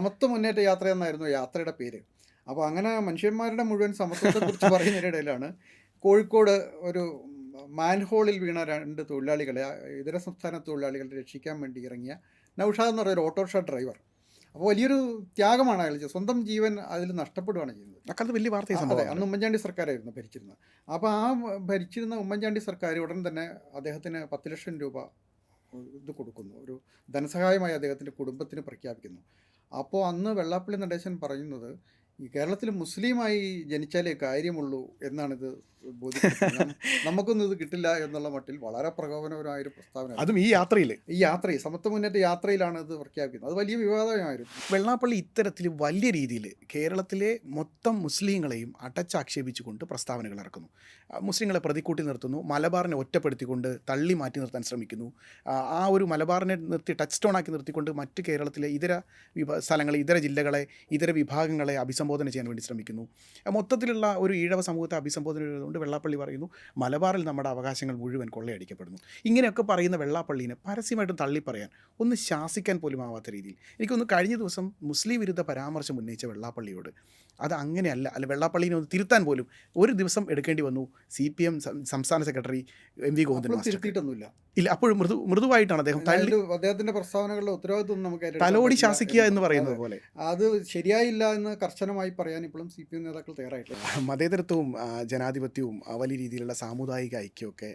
സമത്വ മുന്നേറ്റ യാത്ര എന്നായിരുന്നു യാത്രയുടെ പേര്. അപ്പോൾ അങ്ങനെ മനുഷ്യന്മാരുടെ മുഴുവൻ സമത്വത്തെക്കുറിച്ച് പറയുന്നതിനിടയിലാണ് കോഴിക്കോട് ഒരു മാൻഹോളിൽ വീണ 2 തൊഴിലാളികളെ, ഇതര സംസ്ഥാന തൊഴിലാളികളെ രക്ഷിക്കാൻ വേണ്ടി ഇറങ്ങിയ നൗഷാദ് എന്ന് പറയുന്ന ഒരു ഓട്ടോറിക്ഷ ഡ്രൈവർ. അപ്പോൾ വലിയൊരു ത്യാഗമാണ് അയാൾ ചെയ്തത്. സ്വന്തം ജീവൻ അതിൽ നഷ്ടപ്പെടുകയാണ് ചെയ്യുന്നത്. അക്കാലത്ത് വലിയ വാർത്തയും അതെ, സംഭവമാണ്. അന്ന് ഉമ്മൻചാണ്ടി സർക്കാരായിരുന്നു ഭരിച്ചിരുന്നത്. അപ്പോൾ ആ ഭരിച്ചിരുന്ന ഉമ്മൻചാണ്ടി സർക്കാർ ഉടൻ തന്നെ അദ്ദേഹത്തിന് 10,00,000 രൂപ ഇത് കൊടുക്കുന്നു, ഒരു ധനസഹായമായി അദ്ദേഹത്തിൻ്റെ കുടുംബത്തിന് പ്രഖ്യാപിക്കുന്നു. അപ്പോൾ അന്ന് വെള്ളാപ്പള്ളി നടേശൻ പറയുന്നത്, ഈ കേരളത്തിൽ മുസ്ലിമായി ജനിച്ചാലേ കാര്യമുള്ളൂ എന്നാണിത് ബോധ്യപ്പെടുത്തുന്നത്. നമുക്കൊന്നും ഇത് കിട്ടില്ല എന്നുള്ള മട്ടിൽ വളരെ പ്രകോപനപരമായൊരു പ്രസ്താവന. അതും ഈ യാത്രയിൽ ഈ യാത്രയിൽ, സമത്വ മുന്നേറ്റ യാത്രയിലാണ് ഇത് പ്രഖ്യാപിക്കുന്നത്. അത് വലിയ വിവാദമായിരുന്നു. വെള്ളാപ്പള്ളി ഇത്തരത്തിൽ വലിയ രീതിയിൽ കേരളത്തിലെ മൊത്തം മുസ്ലിങ്ങളെയും അടച്ചാക്ഷേപിച്ചുകൊണ്ട് പ്രസ്താവനകൾ ഇറക്കുന്നു. മുസ്ലിങ്ങളെ പ്രതിക്കൂട്ടി നിർത്തുന്നു, മലബാറിനെ ഒറ്റപ്പെടുത്തിക്കൊണ്ട് തള്ളി മാറ്റി നിർത്താൻ ശ്രമിക്കുന്നു. ആ ഒരു മലബാറിനെ നിർത്തി ടച്ച് സ്റ്റോൺ ആക്കി നിർത്തിക്കൊണ്ട് മറ്റ് കേരളത്തിലെ ഇതര സ്ഥലങ്ങളെ, ഇതര ജില്ലകളെ, ഇതര വിഭാഗങ്ങളെ അഭിസംബോധന ചെയ്യാൻ വേണ്ടി ശ്രമിക്കുന്നു. മൊത്തത്തിലുള്ള ഒരു ഈഴവ സമൂഹത്തെ അഭിസംബോധന ചെയ്തുകൊണ്ട് വെള്ളാപ്പള്ളി പറയുന്നു, മലബാറിൽ നമ്മുടെ അവകാശങ്ങൾ മുഴുവൻ കൊള്ളയടിക്കപ്പെടുന്നു. ഇങ്ങനെയൊക്കെ പറയുന്ന വെള്ളാപ്പള്ളീനെ പരസ്യമായിട്ടും തള്ളിപ്പറയാൻ ഒന്ന് ശാസിക്കാൻ പോലും ആവാത്ത രീതിയിൽ എനിക്കൊന്ന് കഴിഞ്ഞ ദിവസം മുസ്ലിം വിരുദ്ധ പരാമർശം ഉന്നയിച്ച വെള്ളാപ്പള്ളിയോട് അത് അങ്ങനെയല്ല, വെള്ളാപ്പള്ളീനെ ഒന്ന് തിരുത്താൻ പോലും ഒരു ദിവസം എടുക്കേണ്ടി വന്നു CPM സംസ്ഥാന സെക്രട്ടറി MV ഗോവിന്ദൻ മാസ്റ്റർ. തിരുത്തിയിട്ടൊന്നുമില്ല. ഇല്ല, അപ്പോഴും മൃദുവായിട്ടാണ് അദ്ദേഹം അദ്ദേഹത്തിന്റെ പ്രസ്താവനകളുടെ ഉത്തരവാദിത്വം നമുക്ക് തലോടി ശാസിക്കുക എന്ന് പറയുന്നത് പോലെ. അത് ശരിയായില്ല എന്ന് കർശനമായി പറയാൻ ഇപ്പോഴും CPM നേതാക്കൾ തയ്യാറായിട്ടില്ല. മതേതരത്വവും ജനാധിപത്യവും വലിയ രീതിയിലുള്ള സാമുദായിക ഐക്യമൊക്കെ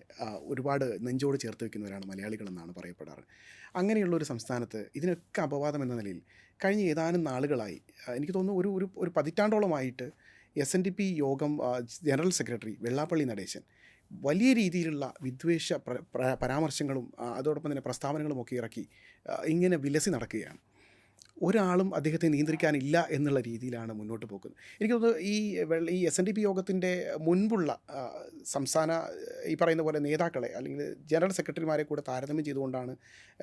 ഒരുപാട് നെഞ്ചോട് ചേർത്ത് വയ്ക്കുന്നവരാണ് മലയാളികളെന്നാണ് പറയപ്പെടാറ്. അങ്ങനെയുള്ളൊരു സംസ്ഥാനത്ത് ഇതിനൊക്കെ അപവാദം എന്ന നിലയിൽ കഴിഞ്ഞ ഏതാനും നാളുകളായി, എനിക്ക് തോന്നുന്നു ഒരു പതിറ്റാണ്ടോളമായിട്ട് SNDP യോഗം ജനറൽ സെക്രട്ടറി വെള്ളാപ്പള്ളി നടേശൻ വലിയ രീതിയിലുള്ള വിദ്വേഷ പരാമർശങ്ങളും അതോടൊപ്പം തന്നെ പ്രസ്താവനകളുമൊക്കെ ഇറക്കി ഇങ്ങനെ വിലസി നടക്കുകയാണ്. ഒരാളും അദ്ദേഹത്തെ നിയന്ത്രിക്കാനില്ല എന്നുള്ള രീതിയിലാണ് മുന്നോട്ട് പോകുന്നത്. എനിക്ക് തോന്നുന്നു ഈ SNDP യോഗത്തിൻ്റെ മുൻപുള്ള സംസ്ഥാന ഈ പറയുന്ന പോലെ നേതാക്കളെ അല്ലെങ്കിൽ ജനറൽ സെക്രട്ടറിമാരെ കൂടെ താരതമ്യം ചെയ്തുകൊണ്ടാണ്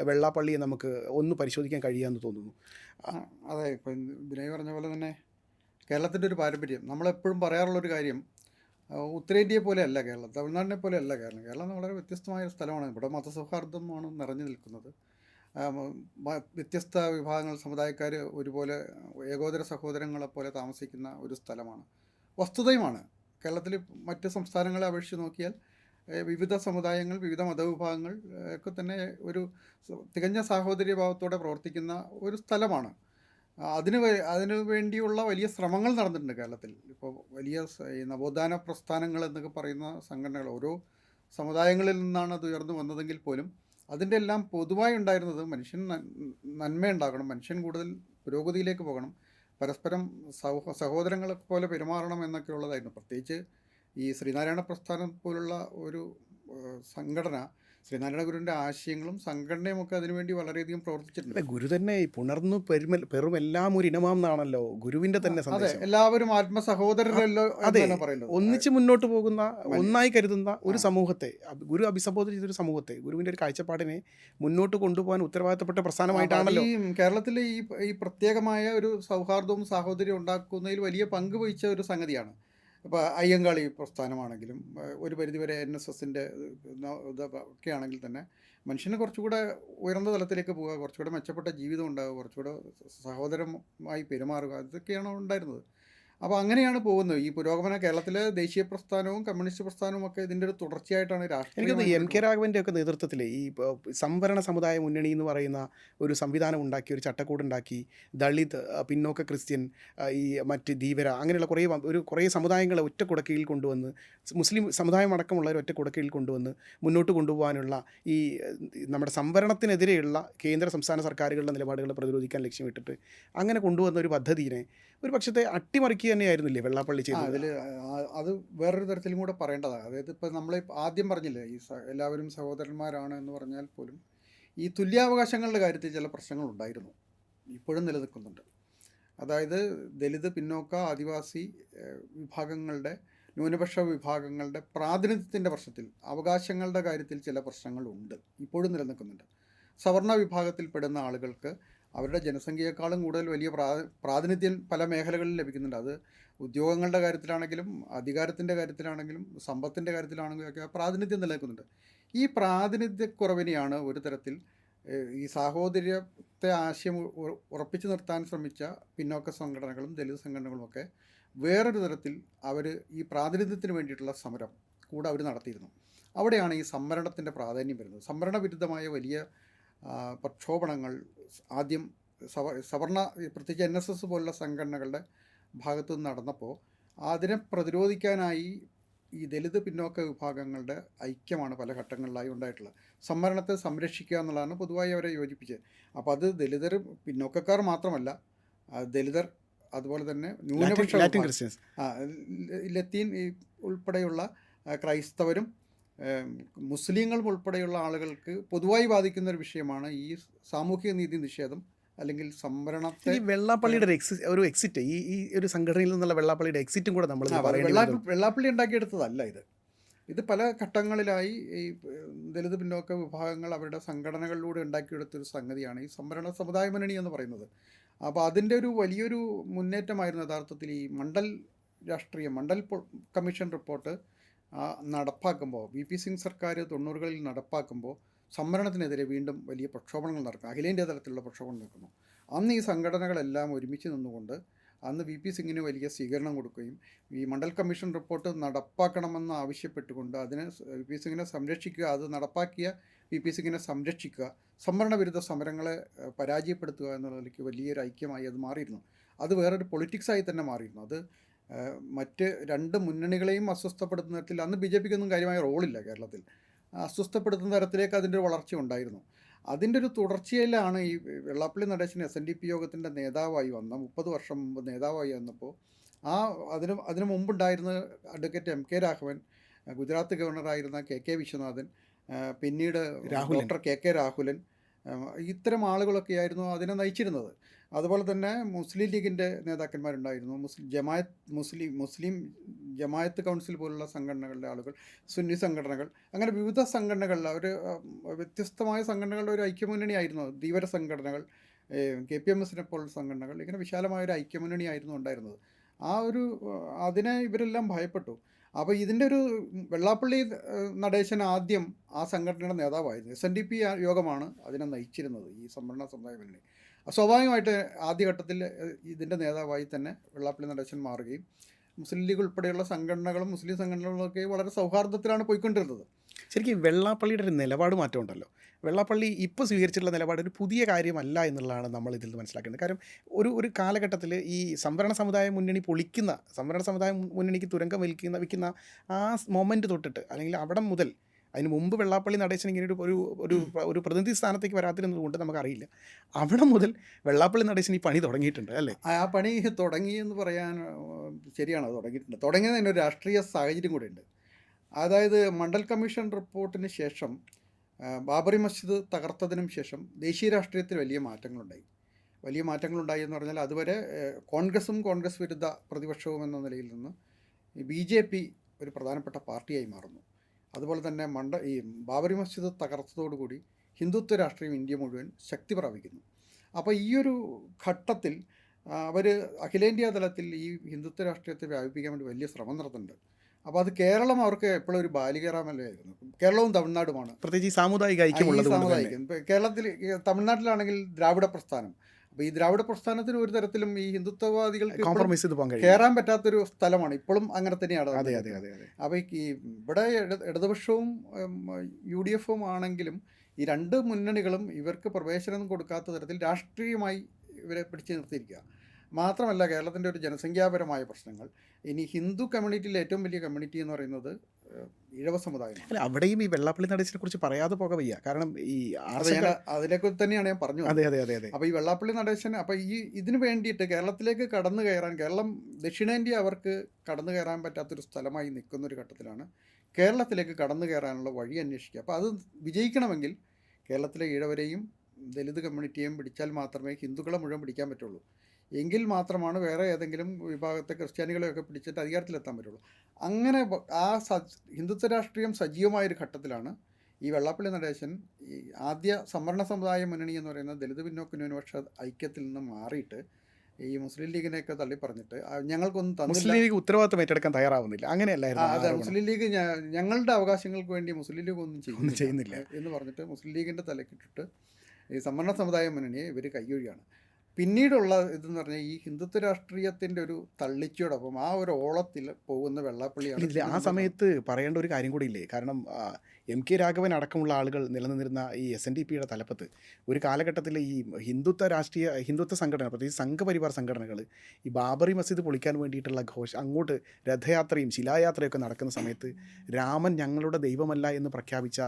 വെള്ളാപ്പള്ളിയെ നമുക്ക് ഒന്ന് പരിശോധിക്കാൻ കഴിയുകയെന്ന് തോന്നുന്നു. അതെ, ഇപ്പം വിനയ് പറഞ്ഞ പോലെ തന്നെ കേരളത്തിൻ്റെ ഒരു പാരമ്പര്യം, നമ്മളെപ്പോഴും പറയാറുള്ളൊരു കാര്യം, ഉത്തരേന്ത്യയെ പോലെയല്ല കേരളം, തമിഴ്നാടിനെ പോലെയല്ല കേരളം. കേരളം വളരെ വ്യത്യസ്തമായ ഒരു സ്ഥലമാണ്. ഇവിടെ മതസൗഹാർദ്ദമാണ് നിറഞ്ഞു നിൽക്കുന്നത്. വ്യത്യസ്ത വിഭാഗങ്ങൾ, സമുദായക്കാർ ഒരുപോലെ ഏകോദര സഹോദരങ്ങളെപ്പോലെ താമസിക്കുന്ന ഒരു സ്ഥലമാണ്. വസ്തുതയുമാണ്. കേരളത്തിൽ മറ്റ് സംസ്ഥാനങ്ങളെ അപേക്ഷിച്ച് നോക്കിയാൽ വിവിധ സമുദായങ്ങൾ, വിവിധ മതവിഭാഗങ്ങൾ ഒക്കെ തന്നെ ഒരു തികഞ്ഞ സാഹോദര്യഭാവത്തോടെ പ്രവർത്തിക്കുന്ന ഒരു സ്ഥലമാണ്. അതിനു വേണ്ടിയുള്ള വലിയ ശ്രമങ്ങൾ നടന്നിട്ടുണ്ട് കേരളത്തിൽ. ഇപ്പോൾ വലിയ ഈ നവോത്ഥാന പ്രസ്ഥാനങ്ങൾ എന്നൊക്കെ പറയുന്ന സംഘടനകൾ ഓരോ സമുദായങ്ങളിൽ നിന്നാണ് അത് ഉയർന്നു വന്നതെങ്കിൽ പോലും അതിൻ്റെ എല്ലാം പൊതുവായി ഉണ്ടായിരുന്നത് മനുഷ്യൻ നന്മയുണ്ടാകണം, മനുഷ്യൻ കൂടുതൽ പുരോഗതിയിലേക്ക് പോകണം, പരസ്പരം സഹോദരങ്ങളെ പോലെ പെരുമാറണം എന്നൊക്കെ ഉള്ളതായിരുന്നു. പ്രത്യേകിച്ച് ഈ ശ്രീനാരായണ പ്രസ്ഥാനം പോലുള്ള ഒരു സംഘടന, ശ്രീനാരായണ ഗുരുവിൻ്റെ ആശയങ്ങളും സംഘടനയും ഒക്കെ അതിനുവേണ്ടി വളരെയധികം പ്രവർത്തിച്ചിട്ടുണ്ട്. ഗുരു തന്നെ പുണർന്നു പെറുമെല്ലാം ഒരു ഇനമാം എന്നാണല്ലോ ഗുരുവിൻ്റെ തന്നെ സന്ദേശം. എല്ലാവരും ആത്മസഹോദരരല്ലോ എന്നാണ് പറയുന്നത്. ഒന്നിച്ച് മുന്നോട്ട് പോകുന്ന, ഒന്നായി കരുതുന്ന ഒരു സമൂഹത്തെ, ഗുരു അഭിസംബോധന ചെയ്തൊരു സമൂഹത്തെ, ഗുരുവിൻ്റെ ഒരു കാഴ്ചപ്പാടിനെ മുന്നോട്ട് കൊണ്ടുപോകാൻ ഉത്തരവാദിത്തപ്പെട്ട പ്രസ്ഥാനമായിട്ടാണല്ലോ കേരളത്തിലെ ഈ പ്രത്യേകമായ ഒരു സൗഹാർദ്ദവും സാഹോദര്യവും ഉണ്ടാക്കുന്നതിൽ വലിയ പങ്ക് വഹിച്ച ഒരു സംഗതിയാണ്. ഇപ്പോൾ അയ്യങ്കാളി പ്രസ്ഥാനമാണെങ്കിലും ഒരു പരിധിവരെ NSSൻ്റെ ഒക്കെ ആണെങ്കിൽ തന്നെ മനുഷ്യന് കുറച്ചുകൂടെ ഉയർന്ന തലത്തിലേക്ക് പോവുക, കുറച്ചുകൂടെ മെച്ചപ്പെട്ട ജീവിതം ഉണ്ടാകുക, കുറച്ചുകൂടെ സഹോദരമായി പെരുമാറുക, ഇതൊക്കെയാണ് ഉണ്ടായിരുന്നത്. അപ്പോൾ അങ്ങനെയാണ് പോകുന്നത്. ഈ പുരോഗമന കേരളത്തിലെ ദേശീയ പ്രസ്ഥാനവും കമ്മ്യൂണിസ്റ്റ് പ്രസ്ഥാനവും ഒക്കെ ഇതിൻ്റെ ഒരു തുടർച്ചയായിട്ടാണ് എനിക്കത് MK രാഘവൻ്റെ ഒക്കെ നേതൃത്വത്തിൽ ഈ സംവരണ സമുദായ മുന്നണി എന്ന് പറയുന്ന ഒരു സംവിധാനം ഉണ്ടാക്കി, ഒരു ചട്ടക്കൂടുണ്ടാക്കി, ദളിത്, പിന്നോക്ക ക്രിസ്ത്യൻ, ഈ മറ്റ് ധീവര, അങ്ങനെയുള്ള കുറേ സമുദായങ്ങളെ ഒറ്റ കുടക്കീഴിൽ കൊണ്ടുവന്ന്, മുസ്ലിം സമുദായം അടക്കമുള്ളവർ ഒറ്റ കുടക്കീഴിൽ കൊണ്ടുവന്ന് മുന്നോട്ട് കൊണ്ടുപോകാനുള്ള ഈ നമ്മുടെ സംവരണത്തിനെതിരെയുള്ള കേന്ദ്ര സംസ്ഥാന സർക്കാരുകളുടെ നിലപാടുകളെ പ്രതിരോധിക്കാൻ ലക്ഷ്യമിട്ടിട്ട് അങ്ങനെ കൊണ്ടുവന്ന ഒരു പദ്ധതിയെ ഒരു പക്ഷത്തെ അട്ടിമറിക്കുക തന്നെയായിരുന്നില്ലേ വെള്ളാപ്പള്ളി ചെയ്തത്? അത് വേറൊരു തരത്തിലും കൂടെ പറയേണ്ടതാണ്. അതായത് ഇപ്പോൾ നമ്മൾ ആദ്യം പറഞ്ഞില്ലേ, ഈ എല്ലാവരും സഹോദരന്മാരാണ് എന്ന് പറഞ്ഞാൽ പോലും ഈ തുല്യാവകാശങ്ങളുടെ കാര്യത്തിൽ ചില പ്രശ്നങ്ങളുണ്ടായിരുന്നു, ഇപ്പോഴും നിലനിൽക്കുന്നുണ്ട്. അതായത് ദലിത്, പിന്നോക്ക, ആദിവാസി വിഭാഗങ്ങളുടെ, ന്യൂനപക്ഷ വിഭാഗങ്ങളുടെ പ്രാതിനിധ്യത്തിൻ്റെ പ്രശ്നത്തിൽ, അവകാശങ്ങളുടെ കാര്യത്തിൽ ചില പ്രശ്നങ്ങളുണ്ട്, ഇപ്പോഴും നിലനിൽക്കുന്നുണ്ട്. സവർണ വിഭാഗത്തിൽപ്പെടുന്ന ആളുകൾക്ക് അവരുടെ ജനസംഖ്യയെക്കാളും കൂടുതൽ വലിയ പ്രാതിനിധ്യം പല മേഖലകളിൽ ലഭിക്കുന്നുണ്ട്. അത് ഉദ്യോഗങ്ങളുടെ കാര്യത്തിലാണെങ്കിലും അധികാരത്തിൻ്റെ കാര്യത്തിലാണെങ്കിലും സമ്പത്തിൻ്റെ കാര്യത്തിലാണെങ്കിലും ഒക്കെ പ്രാതിനിധ്യം നിലനിൽക്കുന്നുണ്ട്. ഈ പ്രാതിനിധ്യക്കുറവിനെയാണ് ഒരു തരത്തിൽ ഈ സാഹോദര്യത്തെ ആശയം ഉറപ്പിച്ചു നിർത്താൻ ശ്രമിച്ച പിന്നോക്ക സംഘടനകളും ദലിത് സംഘടനകളുമൊക്കെ വേറൊരു തരത്തിൽ അവർ ഈ പ്രാതിനിധ്യത്തിന് വേണ്ടിയിട്ടുള്ള സമരം കൂടെ അവർ നടത്തിയിരുന്നു. അവിടെയാണ് ഈ സംവരണത്തിൻ്റെ പ്രാധാന്യം വരുന്നത്. സംവരണ വിരുദ്ധമായ വലിയ പ്രക്ഷോഭണങ്ങൾ ആദ്യം സവർണ, പ്രത്യേകിച്ച് NSS പോലുള്ള സംഘടനകളുടെ ഭാഗത്തു നിന്ന് നടന്നപ്പോൾ അതിനെ പ്രതിരോധിക്കാനായി ഈ ദലിത് പിന്നോക്ക വിഭാഗങ്ങളുടെ ഐക്യമാണ് പല ഘട്ടങ്ങളിലായി ഉണ്ടായിട്ടുള്ളത്. സംവരണത്തെ സംരക്ഷിക്കുക എന്നുള്ളതാണ് പൊതുവായി അവരെ യോജിപ്പിച്ചത്. അപ്പോൾ അത് ദലിതർ, പിന്നോക്കക്കാർ മാത്രമല്ല, ദലിതർ, അതുപോലെ തന്നെ ന്യൂനപക്ഷ ക്രിസ്ത്യൻസ്, ലത്തീൻ ഉൾപ്പെടെയുള്ള ക്രൈസ്തവരും മുസ്ലിങ്ങളും ഉൾപ്പെടെയുള്ള ആളുകൾക്ക് പൊതുവായി ബാധിക്കുന്ന ഒരു വിഷയമാണ് ഈ സാമൂഹിക നീതി നിഷേധം അല്ലെങ്കിൽ സംവരണത്തെ. ഈ വെള്ളാപ്പള്ളിയുടെ ഒരു എക്സിറ്റ്, ഈ ഒരു സംഘടനയിൽ നിന്നുള്ള വെള്ളാപ്പള്ളിയുടെ എക്സിറ്റും കൂടെ നമ്മൾ വെള്ളാപ്പള്ളി ഉണ്ടാക്കിയെടുത്തതല്ല ഇത് പല ഘട്ടങ്ങളിലായി ഈ ദലിത് പിന്നോക്ക വിഭാഗങ്ങൾ അവരുടെ സംഘടനകളിലൂടെ ഉണ്ടാക്കിയെടുത്തൊരു സംഗതിയാണ് ഈ സംവരണ സമുദായ മുന്നണി എന്ന് പറയുന്നത്. അപ്പോൾ അതിൻ്റെ ഒരു വലിയൊരു മുന്നേറ്റമായിരുന്നു യഥാർത്ഥത്തിൽ ഈ മണ്ഡൽ രാഷ്ട്രീയം, മണ്ഡൽ കമ്മീഷൻ റിപ്പോർട്ട് നടപ്പാക്കുമ്പോൾ, VP സിംഗ് സർക്കാർ 90കളിൽ നടപ്പാക്കുമ്പോൾ സംവരണത്തിനെതിരെ വീണ്ടും വലിയ പ്രക്ഷോഭങ്ങൾ നടക്കുന്നു, അഖിലേന്ത്യാ തലത്തിലുള്ള പ്രക്ഷോഭങ്ങൾ നടക്കുന്നു. അന്ന് ഈ സംഘടനകളെല്ലാം ഒരുമിച്ച് നിന്നുകൊണ്ട് അന്ന് VP സിംഗിന് വലിയ സ്വീകരണം കൊടുക്കുകയും ഈ മണ്ഡൽ കമ്മീഷൻ റിപ്പോർട്ട് നടപ്പാക്കണമെന്ന് ആവശ്യപ്പെട്ടുകൊണ്ട് അതിനെ VP സിംഗിനെ സംരക്ഷിക്കുക, അത് നടപ്പാക്കിയ VP സിംഗിനെ സംരക്ഷിക്കുക, സംവരണ വിരുദ്ധ സമരങ്ങളെ പരാജയപ്പെടുത്തുക എന്നുള്ളതിലേക്ക് വലിയൊരു ഐക്യമായി അത് മാറിയിരുന്നു. അത് വേറൊരു പൊളിറ്റിക്സായി തന്നെ മാറിയിരുന്നു. അത് മറ്റ് രണ്ട് മുന്നണികളെയും അസ്വസ്ഥപ്പെടുത്തുന്ന തരത്തിൽ, അന്ന് BJPക്കൊന്നും കാര്യമായ റോളില്ല കേരളത്തിൽ, അസ്വസ്ഥപ്പെടുത്തുന്ന തരത്തിലേക്ക് അതിൻ്റെ ഒരു വളർച്ച ഉണ്ടായിരുന്നു. അതിൻ്റെ ഒരു തുടർച്ചയിലാണ് ഈ വെള്ളാപ്പള്ളി നടേശൻ SNDP യോഗത്തിൻ്റെ നേതാവായി വന്ന 30 വർഷം മുമ്പ് നേതാവായി വന്നപ്പോൾ അതിന് മുമ്പുണ്ടായിരുന്ന അഡ്വക്കേറ്റ് MK രാഘവൻ, ഗുജറാത്ത് ഗവർണറായിരുന്ന KK വിശ്വനാഥൻ, പിന്നീട് ഡോക്ടർ KK രാഹുലൻ, ഇത്തരം ആളുകളൊക്കെയായിരുന്നു അതിനെ നയിച്ചിരുന്നത്. അതുപോലെ തന്നെ മുസ്ലിം ലീഗിൻ്റെ നേതാക്കന്മാരുണ്ടായിരുന്നു, മുസ്ലിം ജമായത്ത് കൗൺസിൽ പോലുള്ള സംഘടനകളുടെ ആളുകൾ, സുന്നി സംഘടനകൾ, അങ്ങനെ വിവിധ സംഘടനകളിൽ അവർ വ്യത്യസ്തമായ സംഘടനകളുടെ ഒരു ഐക്യമുന്നണിയായിരുന്നു. ധീവര സംഘടനകൾ, KPMSനെ പോലുള്ള സംഘടനകൾ, ഇങ്ങനെ വിശാലമായൊരു ഐക്യമുന്നണിയായിരുന്നു ഉണ്ടായിരുന്നത്. അതിനെ ഇവരെല്ലാം ഭയപ്പെട്ടു. അപ്പോൾ ഇതിൻ്റെ ഒരു വെള്ളാപ്പള്ളി നടേശൻ ആദ്യം ആ സംഘടനയുടെ നേതാവായിരുന്നു. SNDP യോഗമാണ് അതിനെ നയിച്ചിരുന്നത്, ഈ സംവരണ സമുദായ മുന്നണി. സ്വാഭാവികമായിട്ട് ആദ്യഘട്ടത്തിൽ ഇതിൻ്റെ നേതാവായി തന്നെ വെള്ളാപ്പള്ളി നടേശൻ മാറുകയും മുസ്ലിം ലീഗ് ഉൾപ്പെടെയുള്ള സംഘടനകളും മുസ്ലിം സംഘടനകളൊക്കെ വളരെ സൗഹാർദ്ദത്തിലാണ് പോയിക്കൊണ്ടിരുന്നത്. ശരിക്കും വെള്ളാപ്പള്ളിയുടെ ഒരു നിലപാട് മാറ്റം ഉണ്ടല്ലോ. വെള്ളാപ്പള്ളി ഇപ്പോൾ സ്വീകരിച്ചിട്ടുള്ള നിലപാട് ഒരു പുതിയ കാര്യമല്ല എന്നുള്ളതാണ് നമ്മൾ ഇതിൽ നിന്ന് മനസ്സിലാക്കേണ്ടത്. കാരണം ഒരു കാലഘട്ടത്തിൽ ഈ സംവരണ സമുദായ മുന്നണി പൊളിക്കുന്ന, സംവരണ സമുദായ മുന്നണിക്ക് തുരങ്കം വിൽക്കുന്ന ആ മൊമെൻറ്റ് തൊട്ടിട്ട്, അല്ലെങ്കിൽ അവിടെ മുതൽ, അതിന് മുമ്പ് വെള്ളാപ്പള്ളി നടേശൻ ഇങ്ങനെ ഒരു പ്രതിനിധി സ്ഥാനത്തേക്ക് വരാതിരുന്നത് കൊണ്ട് നമുക്കറിയില്ല, അവിടെ മുതൽ വെള്ളാപ്പള്ളി നടേശൻ ഈ പണി തുടങ്ങിയിട്ടുണ്ട് അല്ലേ? ആ പണി തുടങ്ങിയെന്ന് പറയാൻ ശരിയാണ്, തുടങ്ങിയിട്ടുണ്ട്. തുടങ്ങിയതിന് ഒരു രാഷ്ട്രീയ സാഹചര്യം കൂടെ ഉണ്ട്. അതായത് മണ്ഡൽ കമ്മീഷൻ റിപ്പോർട്ടിന് ശേഷം, ബാബറി മസ്ജിദ് തകർത്തതിനും ശേഷം ദേശീയ രാഷ്ട്രീയത്തിൽ വലിയ മാറ്റങ്ങളുണ്ടായി എന്ന് പറഞ്ഞാൽ, അതുവരെ കോൺഗ്രസും കോൺഗ്രസ് വിരുദ്ധ പ്രതിപക്ഷവും എന്ന നിലയിൽ നിന്ന് BJP ഒരു പ്രധാനപ്പെട്ട പാർട്ടിയായി മാറുന്നു. അതുപോലെ തന്നെ ഈ ബാബറി മസ്ജിദ് തകർത്തതോടുകൂടി ഹിന്ദുത്വ രാഷ്ട്രീയം ഇന്ത്യ മുഴുവൻ ശക്തി പ്രാപിക്കുന്നു. അപ്പോൾ ഈ ഒരു ഘട്ടത്തിൽ അവർ അഖിലേന്ത്യാ തലത്തിൽ ഈ ഹിന്ദുത്വ രാഷ്ട്രീയത്തെ വ്യാപിപ്പിക്കാൻ വേണ്ടി വലിയ ശ്രമം നടത്തുന്നുണ്ട്. അപ്പോൾ അത് കേരളം അവർക്ക് എപ്പോഴും ഒരു ബാലികേറാമല്ലായിരുന്നു. കേരളവും തമിഴ്നാടുമാണ്, പ്രത്യേകിച്ച് സാമുദായിക ഐക്യം. കേരളത്തിൽ, തമിഴ്നാട്ടിലാണെങ്കിൽ ദ്രാവിഡ പ്രസ്ഥാനം. അപ്പോൾ ഈ ദ്രാവിഡ പ്രസ്ഥാനത്തിന് ഒരു തരത്തിലും ഈ ഹിന്ദുത്വവാദികൾക്ക് കോംപ്രമൈസ് ചെയ്ത് പോകാൻ കയറാൻ പറ്റാത്തൊരു സ്ഥലമാണ്, ഇപ്പോഴും അങ്ങനെ തന്നെയാണ്. അപ്പോൾ ഈ ഇവിടെ ഇടതുപക്ഷവും UDFും ആണെങ്കിലും ഈ രണ്ട് മുന്നണികളും ഇവർക്ക് പ്രവേശനം കൊടുക്കാത്ത തരത്തിൽ രാഷ്ട്രീയമായി ഇവരെ പിടിച്ചു നിർത്തിയിരിക്കുക. മാത്രമല്ല, കേരളത്തിൻ്റെ ഒരു ജനസംഖ്യാപരമായ പ്രശ്നങ്ങൾ, ഇനി ഹിന്ദു കമ്മ്യൂണിറ്റിയിൽ ഏറ്റവും വലിയ കമ്മ്യൂണിറ്റി എന്ന് പറയുന്നത് ഈഴവ സമുദായം. അല്ല, അവിടെയും ഈ വെള്ളാപ്പള്ളി നടേശനെ കുറിച്ച് പറയാതെ പോകാൻ വയ്യ. കാരണം ഈ അതിലേക്ക് തന്നെയാണ് ഞാൻ പറഞ്ഞത്. അതെ. അപ്പോൾ ഈ വെള്ളാപ്പള്ളി നടേശൻ, അപ്പോൾ ഇതിന് വേണ്ടിയിട്ട് കേരളത്തിലേക്ക് കടന്നു കയറാൻ, ദക്ഷിണേന്ത്യ അവർക്ക് കടന്നു കയറാൻ പറ്റാത്തൊരു സ്ഥലമായി നിൽക്കുന്നൊരു ഘട്ടത്തിലാണ് കേരളത്തിലേക്ക് കടന്നു കയറാനുള്ള വഴി അന്വേഷിക്കുക. അപ്പോൾ അത് വിജയിക്കണമെങ്കിൽ കേരളത്തിലെ ഈഴവരെയും ദലിത് കമ്മ്യൂണിറ്റിയെയും പിടിച്ചാൽ മാത്രമേ ഹിന്ദുക്കളെ മുഴുവൻ പിടിക്കാൻ പറ്റുള്ളൂ. എങ്കിൽ മാത്രമാണ് വേറെ ഏതെങ്കിലും വിഭാഗത്തെ, ക്രിസ്ത്യാനികളെയൊക്കെ പിടിച്ചിട്ട് അധികാരത്തിലെത്താൻ പറ്റുള്ളൂ. അങ്ങനെ ഹിന്ദുത്വ രാഷ്ട്രീയം സജീവമായൊരു ഘട്ടത്തിലാണ് ഈ വെള്ളാപ്പള്ളി നടേശൻ ഈ ആദ്യ സംവരണ സമുദായ മുന്നണി എന്ന് പറയുന്ന ദലിത് പിന്നോക്ക ന്യൂനപക്ഷ ഐക്യത്തിൽ നിന്ന് മാറിയിട്ട് ഈ മുസ്ലിം ലീഗിനെയൊക്കെ തള്ളി പറഞ്ഞിട്ട് ഞങ്ങൾക്കൊന്നും മുസ്ലിം ലീഗ് ഉത്തരവാദിത്തം ഏറ്റെടുക്കാൻ തയ്യാറാവുന്നില്ല, അങ്ങനെയല്ലായിരുന്നു. അതെ, മുസ്ലിം ലീഗ് ഞങ്ങളുടെ അവകാശങ്ങൾക്ക് വേണ്ടി മുസ്ലിം ലീഗ് ഒന്നും ചെയ്യുന്നില്ല എന്ന് പറഞ്ഞിട്ട് മുസ്ലിം ലീഗിൻ്റെ തലക്കിട്ടിട്ട് ഈ സംവരണ സമുദായ മുന്നണിയെ ഇവർ കയ്യൊഴിയാണ്. പിന്നീടുള്ള ഇതെന്ന് പറഞ്ഞാൽ ഈ ഹിന്ദുത്വ രാഷ്ട്രീയത്തിൻ്റെ ഒരു തള്ളിച്ചയോടൊപ്പം ആ ഒരു ഓളത്തിൽ പോകുന്ന വെള്ളാപ്പള്ളിയാണ് ഇതിൽ ആ സമയത്ത് പറയേണ്ട ഒരു കാര്യം കൂടി ഇല്ലേ? കാരണം എം കെ രാഘവൻ അടക്കമുള്ള ആളുകൾ നിലനിന്നിരുന്ന ഈ SNDPയുടെ തലപ്പത്ത് ഒരു കാലഘട്ടത്തിൽ ഈ ഹിന്ദുത്വ സംഘടന, പ്രത്യേകിച്ച് സംഘപരിവാർ സംഘടനകൾ ഈ ബാബറി മസ്ജിദ് പൊളിക്കാൻ വേണ്ടിയിട്ടുള്ള അങ്ങോട്ട് രഥയാത്രയും ശിലായാത്രയൊക്കെ നടക്കുന്ന സമയത്ത് രാമൻ ഞങ്ങളുടെ ദൈവമല്ല എന്ന് പ്രഖ്യാപിച്ച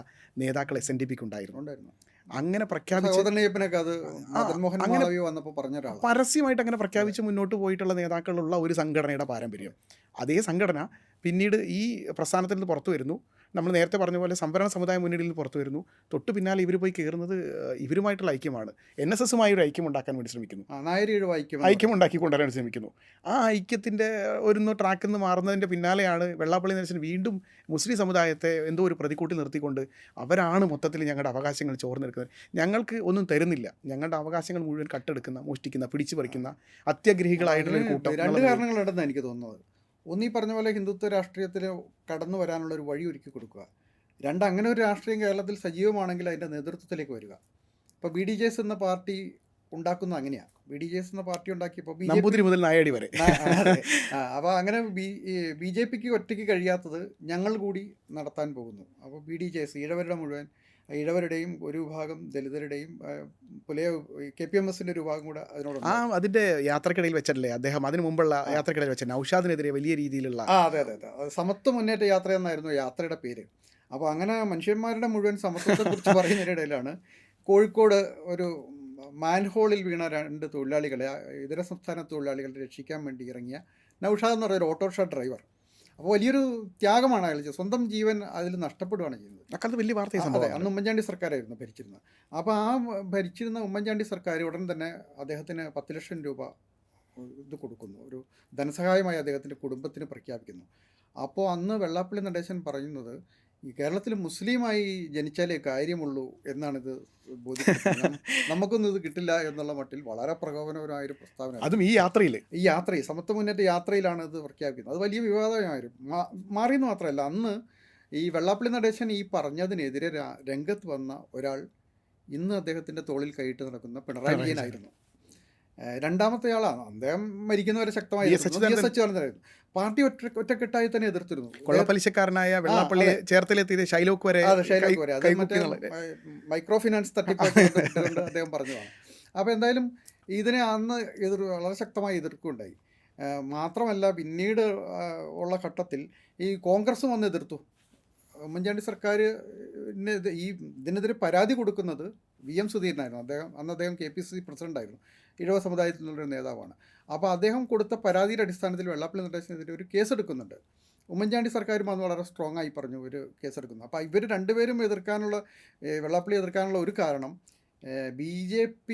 നേതാക്കൾ SNDPക്ക് ഉണ്ടായിരുന്നു. അങ്ങനെ പ്രഖ്യാപിച്ച് സഹോദരനയ്യപ്പനൊക്കെ അത് ആ, മദൻമോഹൻ അങ്ങനെ മാളവ്യ വന്നപ്പോൾ പറഞ്ഞ ഒരാളാണ്. പരസ്യമായിട്ട് അങ്ങനെ പ്രഖ്യാപിച്ച് മുന്നോട്ട് പോയിട്ടുള്ള നേതാക്കളുള്ള ഒരു സംഘടനയുടെ പാരമ്പര്യം. അതേ സംഘടന പിന്നീട് ഈ പ്രസ്ഥാനത്തിൽ നിന്ന് പുറത്തു വരുന്നു. നമ്മൾ നേരത്തെ പറഞ്ഞ പോലെ സംവരണ സമുദായ മുന്നണിയിൽ നിന്ന് പുറത്തു വരുന്നു. തൊട്ട് പിന്നാലെ ഇവർ പോയി കയറുന്നത് ഇവരുമായിട്ടുള്ള ഐക്യമാണ്. NSSുമായി ഒരു ഐക്യം ഉണ്ടാക്കാൻ വേണ്ടി ശ്രമിക്കുന്നു. നായരിയുടെ ഐക്യം ഉണ്ടാക്കി കൊണ്ടുവരാൻ ശ്രമിക്കുന്നു. ആ ഐക്യത്തിൻ്റെ ഒരു ട്രാക്കിൽ നിന്ന് മാറുന്നതിൻ്റെ പിന്നാലെയാണ് വെള്ളാപ്പള്ളി നടേശൻ വീണ്ടും മുസ്ലിം സമുദായത്തെ എന്തോ ഒരു പ്രതിക്കൂട്ടിൽ നിർത്തിക്കൊണ്ട് അവരാണ് മൊത്തത്തിൽ ഞങ്ങളുടെ അവകാശങ്ങൾ ചോർന്നെടുക്കുന്നത്, ഞങ്ങൾക്ക് ഒന്നും തരുന്നില്ല, ഞങ്ങളുടെ അവകാശങ്ങൾ മുഴുവൻ കട്ടെടുക്കുന്ന, മോഷ്ടിക്കുന്ന, പിടിച്ചു പറിക്കുന്ന അത്യഗ്രഹികളായിട്ടുള്ള ഒരു കൂട്ടം. രണ്ട് കാരണങ്ങളുണ്ടെന്ന് എനിക്ക് തോന്നുന്നത്. ഒന്ന്, ഈ പറഞ്ഞ പോലെ ഹിന്ദുത്വ രാഷ്ട്രീയത്തിൽ കടന്നു വരാനുള്ള ഒരു വഴി ഒരുക്കി കൊടുക്കുക. രണ്ട്, അങ്ങനെ ഒരു രാഷ്ട്രീയം കേരളത്തിൽ സജീവമാണെങ്കിൽ അതിൻ്റെ നേതൃത്വത്തിലേക്ക് വരിക. ഇപ്പോൾ BDJS എന്ന പാർട്ടി ഉണ്ടാക്കുന്നത് അങ്ങനെയാണ്. BDJS എന്ന പാർട്ടി ഉണ്ടാക്കിയപ്പോൾ നമ്പൂതിരി മുതൽ നായടി വരെ. അപ്പോൾ അങ്ങനെ BJPക്ക് ഒറ്റയ്ക്ക് കഴിയാത്തത് ഞങ്ങൾ കൂടി നടത്താൻ പോകുന്നു. അപ്പോൾ BDJS ഈഴവരുടെയും ഒരു വിഭാഗം ദലിതരുടെയും പുലയ KPMSൻ്റെ ഒരു വിഭാഗം കൂടെ അതിനോട് അതിൻ്റെ യാത്രക്കിടയിൽ വെച്ചല്ലേ അദ്ദേഹം, അതിന് മുമ്പുള്ള യാത്രക്കിടയിൽ വെച്ച നൗഷാദിനെതിരെ വലിയ രീതിയിലുള്ള അതെ സമത്വ മുന്നേറ്റ യാത്ര എന്നായിരുന്നു യാത്രയുടെ പേര്. അപ്പോൾ അങ്ങനെ മനുഷ്യന്മാരുടെ മുഴുവൻ സമത്വത്തെക്കുറിച്ച് പറയുന്നതിനിടയിലാണ് കോഴിക്കോട് ഒരു മാൻഹോളിൽ വീണ 2 തൊഴിലാളികളെ, ഇതര സംസ്ഥാന തൊഴിലാളികളെ രക്ഷിക്കാൻ വേണ്ടി ഇറങ്ങിയ നൗഷാദ് എന്ന് പറയുന്ന ഒരു ഓട്ടോറിക്ഷ ഡ്രൈവർ. അപ്പോൾ വലിയൊരു ത്യാഗമാണ് അയാൾ ചെയ്തത്. സ്വന്തം ജീവൻ അതിൽ നഷ്ടപ്പെടുകയാണ് ചെയ്യുന്നത്. അക്കാലത്ത് വലിയ വാർത്ത. അതെ, അന്ന് ഉമ്മൻചാണ്ടി സർക്കാരായിരുന്നു ഭരിച്ചിരുന്നത്. അപ്പോൾ ആ ഭരിച്ചിരുന്ന ഉമ്മൻചാണ്ടി സർക്കാർ ഉടൻ തന്നെ അദ്ദേഹത്തിന് 10 ലക്ഷം രൂപ ഇത് കൊടുക്കുന്നു, ഒരു ധനസഹായമായി അദ്ദേഹത്തിൻ്റെ കുടുംബത്തിന് പ്രഖ്യാപിക്കുന്നു. അപ്പോൾ അന്ന് വെള്ളാപ്പള്ളി നടേശൻ പറയുന്നത്, ഈ കേരളത്തിൽ മുസ്ലിമായി ജനിച്ചാലേ കാര്യമുള്ളൂ എന്നാണിത് ബോധിപ്പിക്കുന്നത്, നമുക്കൊന്നും ഇത് കിട്ടില്ല എന്നുള്ള മട്ടിൽ വളരെ പ്രകോപനപരമായൊരു പ്രസ്താവന. അതും ഈ യാത്രയിൽ സമത്വ മുന്നേറ്റ യാത്രയിലാണ് ഇത് പ്രഖ്യാപിക്കുന്നത്. അത് വലിയ വിവാദമായിരുന്നു. മാറിയെന്ന് മാത്രമല്ല, അന്ന് ഈ വെള്ളാപ്പള്ളി നടേശൻ ഈ പറഞ്ഞതിനെതിരെ രംഗത്ത് വന്ന ഒരാൾ ഇന്ന് അദ്ദേഹത്തിൻ്റെ തോളിൽ കൈയിട്ട് നടക്കുന്ന പിണറായി വിജയനായിരുന്നു. രണ്ടാമത്തെ ആളാണ്. അദ്ദേഹം മരിക്കുന്നവരെ ശക്തമായി സച്ചിദാനന്ദനായിരുന്നു. പാർട്ടി ഒറ്റക്കെട്ടായി തന്നെ എതിർത്തിരുന്നു. കൊള്ളപ്പലിശക്കാരനായ വെള്ളാപ്പള്ളിയെ ചേർത്തിലെത്തിയത് ഷൈലോക്ക് വരെ. മൈക്രോ ഫിനാൻസ് തട്ടിപ്പ് അദ്ദേഹം പറഞ്ഞതാണ്. അപ്പോൾ എന്തായാലും ഇതിനെ അന്ന് വളരെ ശക്തമായി എതിർക്കുകയുണ്ടായി. മാത്രമല്ല, പിന്നീട് ഉള്ള ഘട്ടത്തിൽ ഈ കോൺഗ്രസ് വന്ന് എതിർത്തു. ഉമ്മൻചാണ്ടി സർക്കാരിന് ഇതിനെതിരെ പരാതി കൊടുക്കുന്നത് VM സുധീരനായിരുന്നു. അന്ന് അദ്ദേഹം KPCC പ്രസിഡൻ്റായിരുന്നു. ഇഴവ സമുദായത്തിൽ നിന്നുള്ളൊരു നേതാവാണ്. അപ്പോൾ അദ്ദേഹം കൊടുത്ത പരാതിയുടെ അടിസ്ഥാനത്തിൽ വെള്ളാപ്പള്ളി നടേശനെതിരെ ഒരു കേസെടുക്കുന്നുണ്ട്. ഉമ്മൻചാണ്ടി സർക്കാരും അന്ന് വളരെ സ്ട്രോങ് ആയി പറഞ്ഞു ഒരു കേസെടുക്കുന്നു. അപ്പോൾ ഇവർ രണ്ടുപേരും വെള്ളാപ്പള്ളി എതിർക്കാനുള്ള ഒരു കാരണം BJP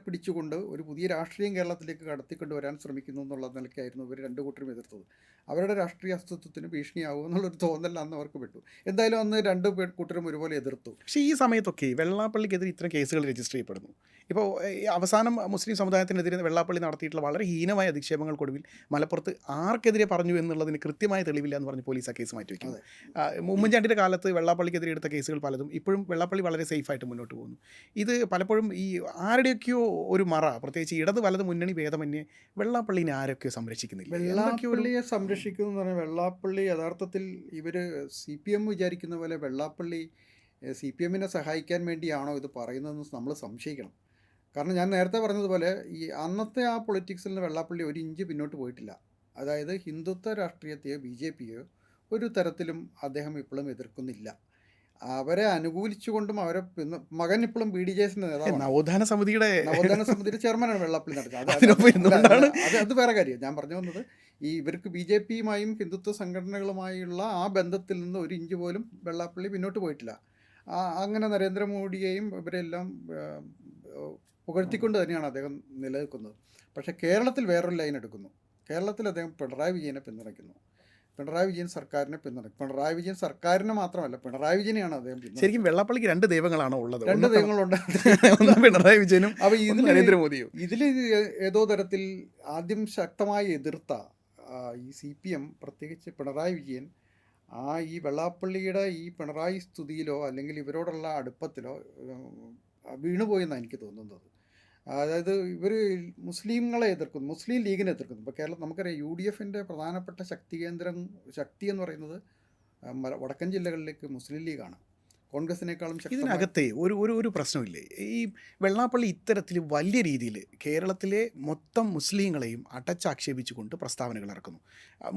പിടിച്ചുകൊണ്ട് ഒരു പുതിയ രാഷ്ട്രീയം കേരളത്തിലേക്ക് കടത്തിക്കൊണ്ടുവരാൻ ശ്രമിക്കുന്നു എന്നുള്ള നിലയ്ക്കായിരുന്നു ഇവർ രണ്ടു കൂട്ടരും എതിർത്തത്. അവരുടെ രാഷ്ട്രീയ അസ്തിത്വത്തിന് ഭീഷണിയാവും എന്നുള്ളൊരു തോന്നൽ അന്ന് അവർക്ക് പെട്ടു. എന്തായാലും അന്ന് രണ്ടു കൂട്ടരും ഒരുപോലെ എതിർത്തു. പക്ഷേ ഈ സമയത്തൊക്കെ വെള്ളാപ്പള്ളിക്കെതിരെ ഇത്തരം കേസുകൾ രജിസ്റ്റർ ചെയ്യപ്പെടുന്നു. ഇപ്പോൾ അവസാനം മുസ്ലിം സമുദായത്തിനെതിരെ വെള്ളാപ്പള്ളി നടത്തിയിട്ടുള്ള വളരെ ഹീനമായ അധിക്ഷേപങ്ങൾക്കൊടുവിൽ മലപ്പുറത്ത് ആർക്കെതിരെ പറഞ്ഞു എന്നുള്ളതിന് കൃത്യമായ തെളിവില്ല എന്ന് പറഞ്ഞ് പോലീസ് ആ കേസ് മാറ്റിവെക്കുന്നു. ഉമ്മൻചാണ്ടിയുടെ കാലത്ത് വെള്ളാപ്പള്ളിക്കെതിരെ എടുത്ത കേസുകൾ പലതും ഇപ്പോഴും വെള്ളാപ്പള്ളി വളരെ സേഫായിട്ട് മുന്നോട്ട് പോകുന്നു. ഇത് പലപ്പോഴും ഈ ആരുടെയൊക്കെയോ ഒരു മറ, പ്രത്യേകിച്ച് ഇടത് വലത് മുന്നണി ഭേദമന്യേ വെള്ളാപ്പള്ളിനെ ആരൊക്കെയോ സംരക്ഷിക്കുന്നില്ല. വെള്ളാപ്പള്ളിയെ സംരക്ഷിക്കുന്നു എന്ന് പറഞ്ഞാൽ വെള്ളാപ്പള്ളി യഥാർത്ഥത്തിൽ ഇവർ CPM വിചാരിക്കുന്ന പോലെ വെള്ളാപ്പള്ളി CPMനെ സഹായിക്കാൻ വേണ്ടിയാണോ ഇത് പറയുന്നതെന്ന് നമ്മൾ സംശയിക്കണം. കാരണം ഞാൻ നേരത്തെ പറഞ്ഞതുപോലെ ഈ അന്നത്തെ ആ പൊളിറ്റിക്സിൽ നിന്ന് വെള്ളാപ്പള്ളി ഒരു ഇഞ്ച് പിന്നോട്ട് പോയിട്ടില്ല. അതായത് ഹിന്ദുത്വ രാഷ്ട്രീയത്തെയോ BJPയോ ഒരു തരത്തിലും അദ്ദേഹം ഇപ്പോഴും എതിർക്കുന്നില്ല. അവരെ അനുകൂലിച്ചുകൊണ്ടും അവരെ മകൻ ഇപ്പോഴും BDJSന്റെ നേതാവാണ്. നവോത്ഥാന സമിതിയുടെ ചെയർമാനാണ് വെള്ളാപ്പള്ളി നടക്കുന്നത്. അത് വേറെ കാര്യം. ഞാൻ പറഞ്ഞു വന്നത്, ഈ ഇവർക്ക് BJPയുമായും ഹിന്ദുത്വ സംഘടനകളുമായുള്ള ആ ബന്ധത്തിൽ നിന്ന് ഒരു ഇഞ്ച് പോലും വെള്ളാപ്പള്ളി പിന്നോട്ട് പോയിട്ടില്ല. അങ്ങനെ നരേന്ദ്രമോദിയെയും ഇവരെല്ലാം പുകഴ്ത്തിക്കൊണ്ട് തന്നെയാണ് അദ്ദേഹം നിലനിൽക്കുന്നത്. പക്ഷേ കേരളത്തിൽ വേറൊരു ലൈൻ എടുക്കുന്നു. കേരളത്തിൽ അദ്ദേഹം പിണറായി വിജയനെ പിന്തുണയ്ക്കുന്നു. പിണറായി വിജയൻ സർക്കാരിനെ പിന്തുണയ്ക്കും. പിണറായി വിജയൻ സർക്കാരിനെ മാത്രമല്ല, പിണറായി വിജയനെയാണ് അദ്ദേഹം പിന്തുണയ്ക്കുന്നത്. ശരിക്കും വെള്ളാപ്പള്ളിക്ക് 2 ദൈവങ്ങളാണോ ഉള്ളത്? 2 ദൈവങ്ങളുണ്ട്, പിണറായി വിജയനും അപ്പോൾ നരേന്ദ്രമോദിയും. ഇതിൽ ഏതോ തരത്തിൽ ആദ്യം ശക്തമായി എതിർത്ത ഈ CPM, പ്രത്യേകിച്ച് പിണറായി വിജയൻ, ഈ വെള്ളാപ്പള്ളിയുടെ ഈ പിണറായി സ്തുതിയിലോ അല്ലെങ്കിൽ ഇവരോടുള്ള അടുപ്പത്തിലോ വീണുപോയെന്നാണ് എനിക്ക് തോന്നുന്നത്. അതായത് ഇവർ മുസ്ലിങ്ങളെ എതിർക്കുന്നു, മുസ്ലിം ലീഗിനെ എതിർക്കുന്നു. ഇപ്പോൾ കേരളം നമുക്കറിയാം, യു ഡി എഫിൻ്റെ പ്രധാനപ്പെട്ട ശക്തി എന്ന് പറയുന്നത് വടക്കൻ ജില്ലകളിലേക്ക് മുസ്ലിം ലീഗാണ്. കോൺഗ്രസിനേക്കാളും ശക്തമായി. ഇതിനകത്തെ ഒരു ഒരു ഒരു പ്രശ്നമില്ലേ? ഈ വെള്ളാപ്പള്ളി ഇത്തരത്തിൽ വലിയ രീതിയിൽ കേരളത്തിലെ മൊത്തം മുസ്ലിങ്ങളെയും അടച്ചാക്ഷേപിച്ചുകൊണ്ട് പ്രസ്താവനകൾ ഇറക്കുന്നു.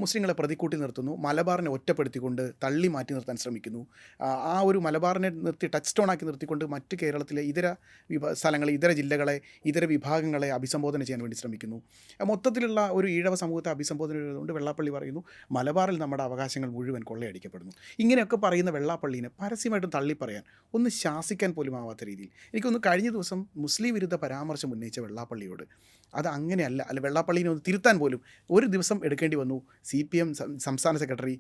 മുസ്ലിങ്ങളെ പ്രതിക്കൂട്ടി നിർത്തുന്നു, മലബാറിനെ ഒറ്റപ്പെടുത്തിക്കൊണ്ട് തള്ളി മാറ്റി നിർത്താൻ ശ്രമിക്കുന്നു. ആ ഒരു മലബാറിനെ നിർത്തി ടച്ച് സ്റ്റോൺ ആക്കി നിർത്തിക്കൊണ്ട് മറ്റ് കേരളത്തിലെ ഇതര സ്ഥലങ്ങളെ, ഇതര ജില്ലകളെ, ഇതര വിഭാഗങ്ങളെ അഭിസംബോധന ചെയ്യാൻ വേണ്ടി ശ്രമിക്കുന്നു. മൊത്തത്തിലുള്ള ഒരു ഈഴവ സമൂഹത്തെ അഭിസംബോധന ചെയ്തുകൊണ്ട് വെള്ളാപ്പള്ളി പറയുന്നു, മലബാറിൽ നമ്മുടെ അവകാശങ്ങൾ മുഴുവൻ കൊള്ളയടിക്കപ്പെടുന്നു. ഇങ്ങനെയൊക്കെ പറയുന്ന വെള്ളാപ്പള്ളിനെ പരസ്യമായിട്ടും തള്ളിപ്പറയാൻ ഒന്ന് ശാസിക്കാൻ പോലും ആവാത്ത രീതിയിൽ എനിക്കൊന്ന് കഴിഞ്ഞ ദിവസം മുസ്ലിം വിരുദ്ധ പരാമർശം ഉന്നയിച്ച വെള്ളാപ്പള്ളിയോട് അത് അങ്ങനെയല്ല, അല്ല വെള്ളാപ്പള്ളിനെ ഒന്ന് തിരുത്താൻ പോലും ഒരു ദിവസം എടുക്കേണ്ടി വന്നു CPM സംസ്ഥാന സെക്രട്ടറി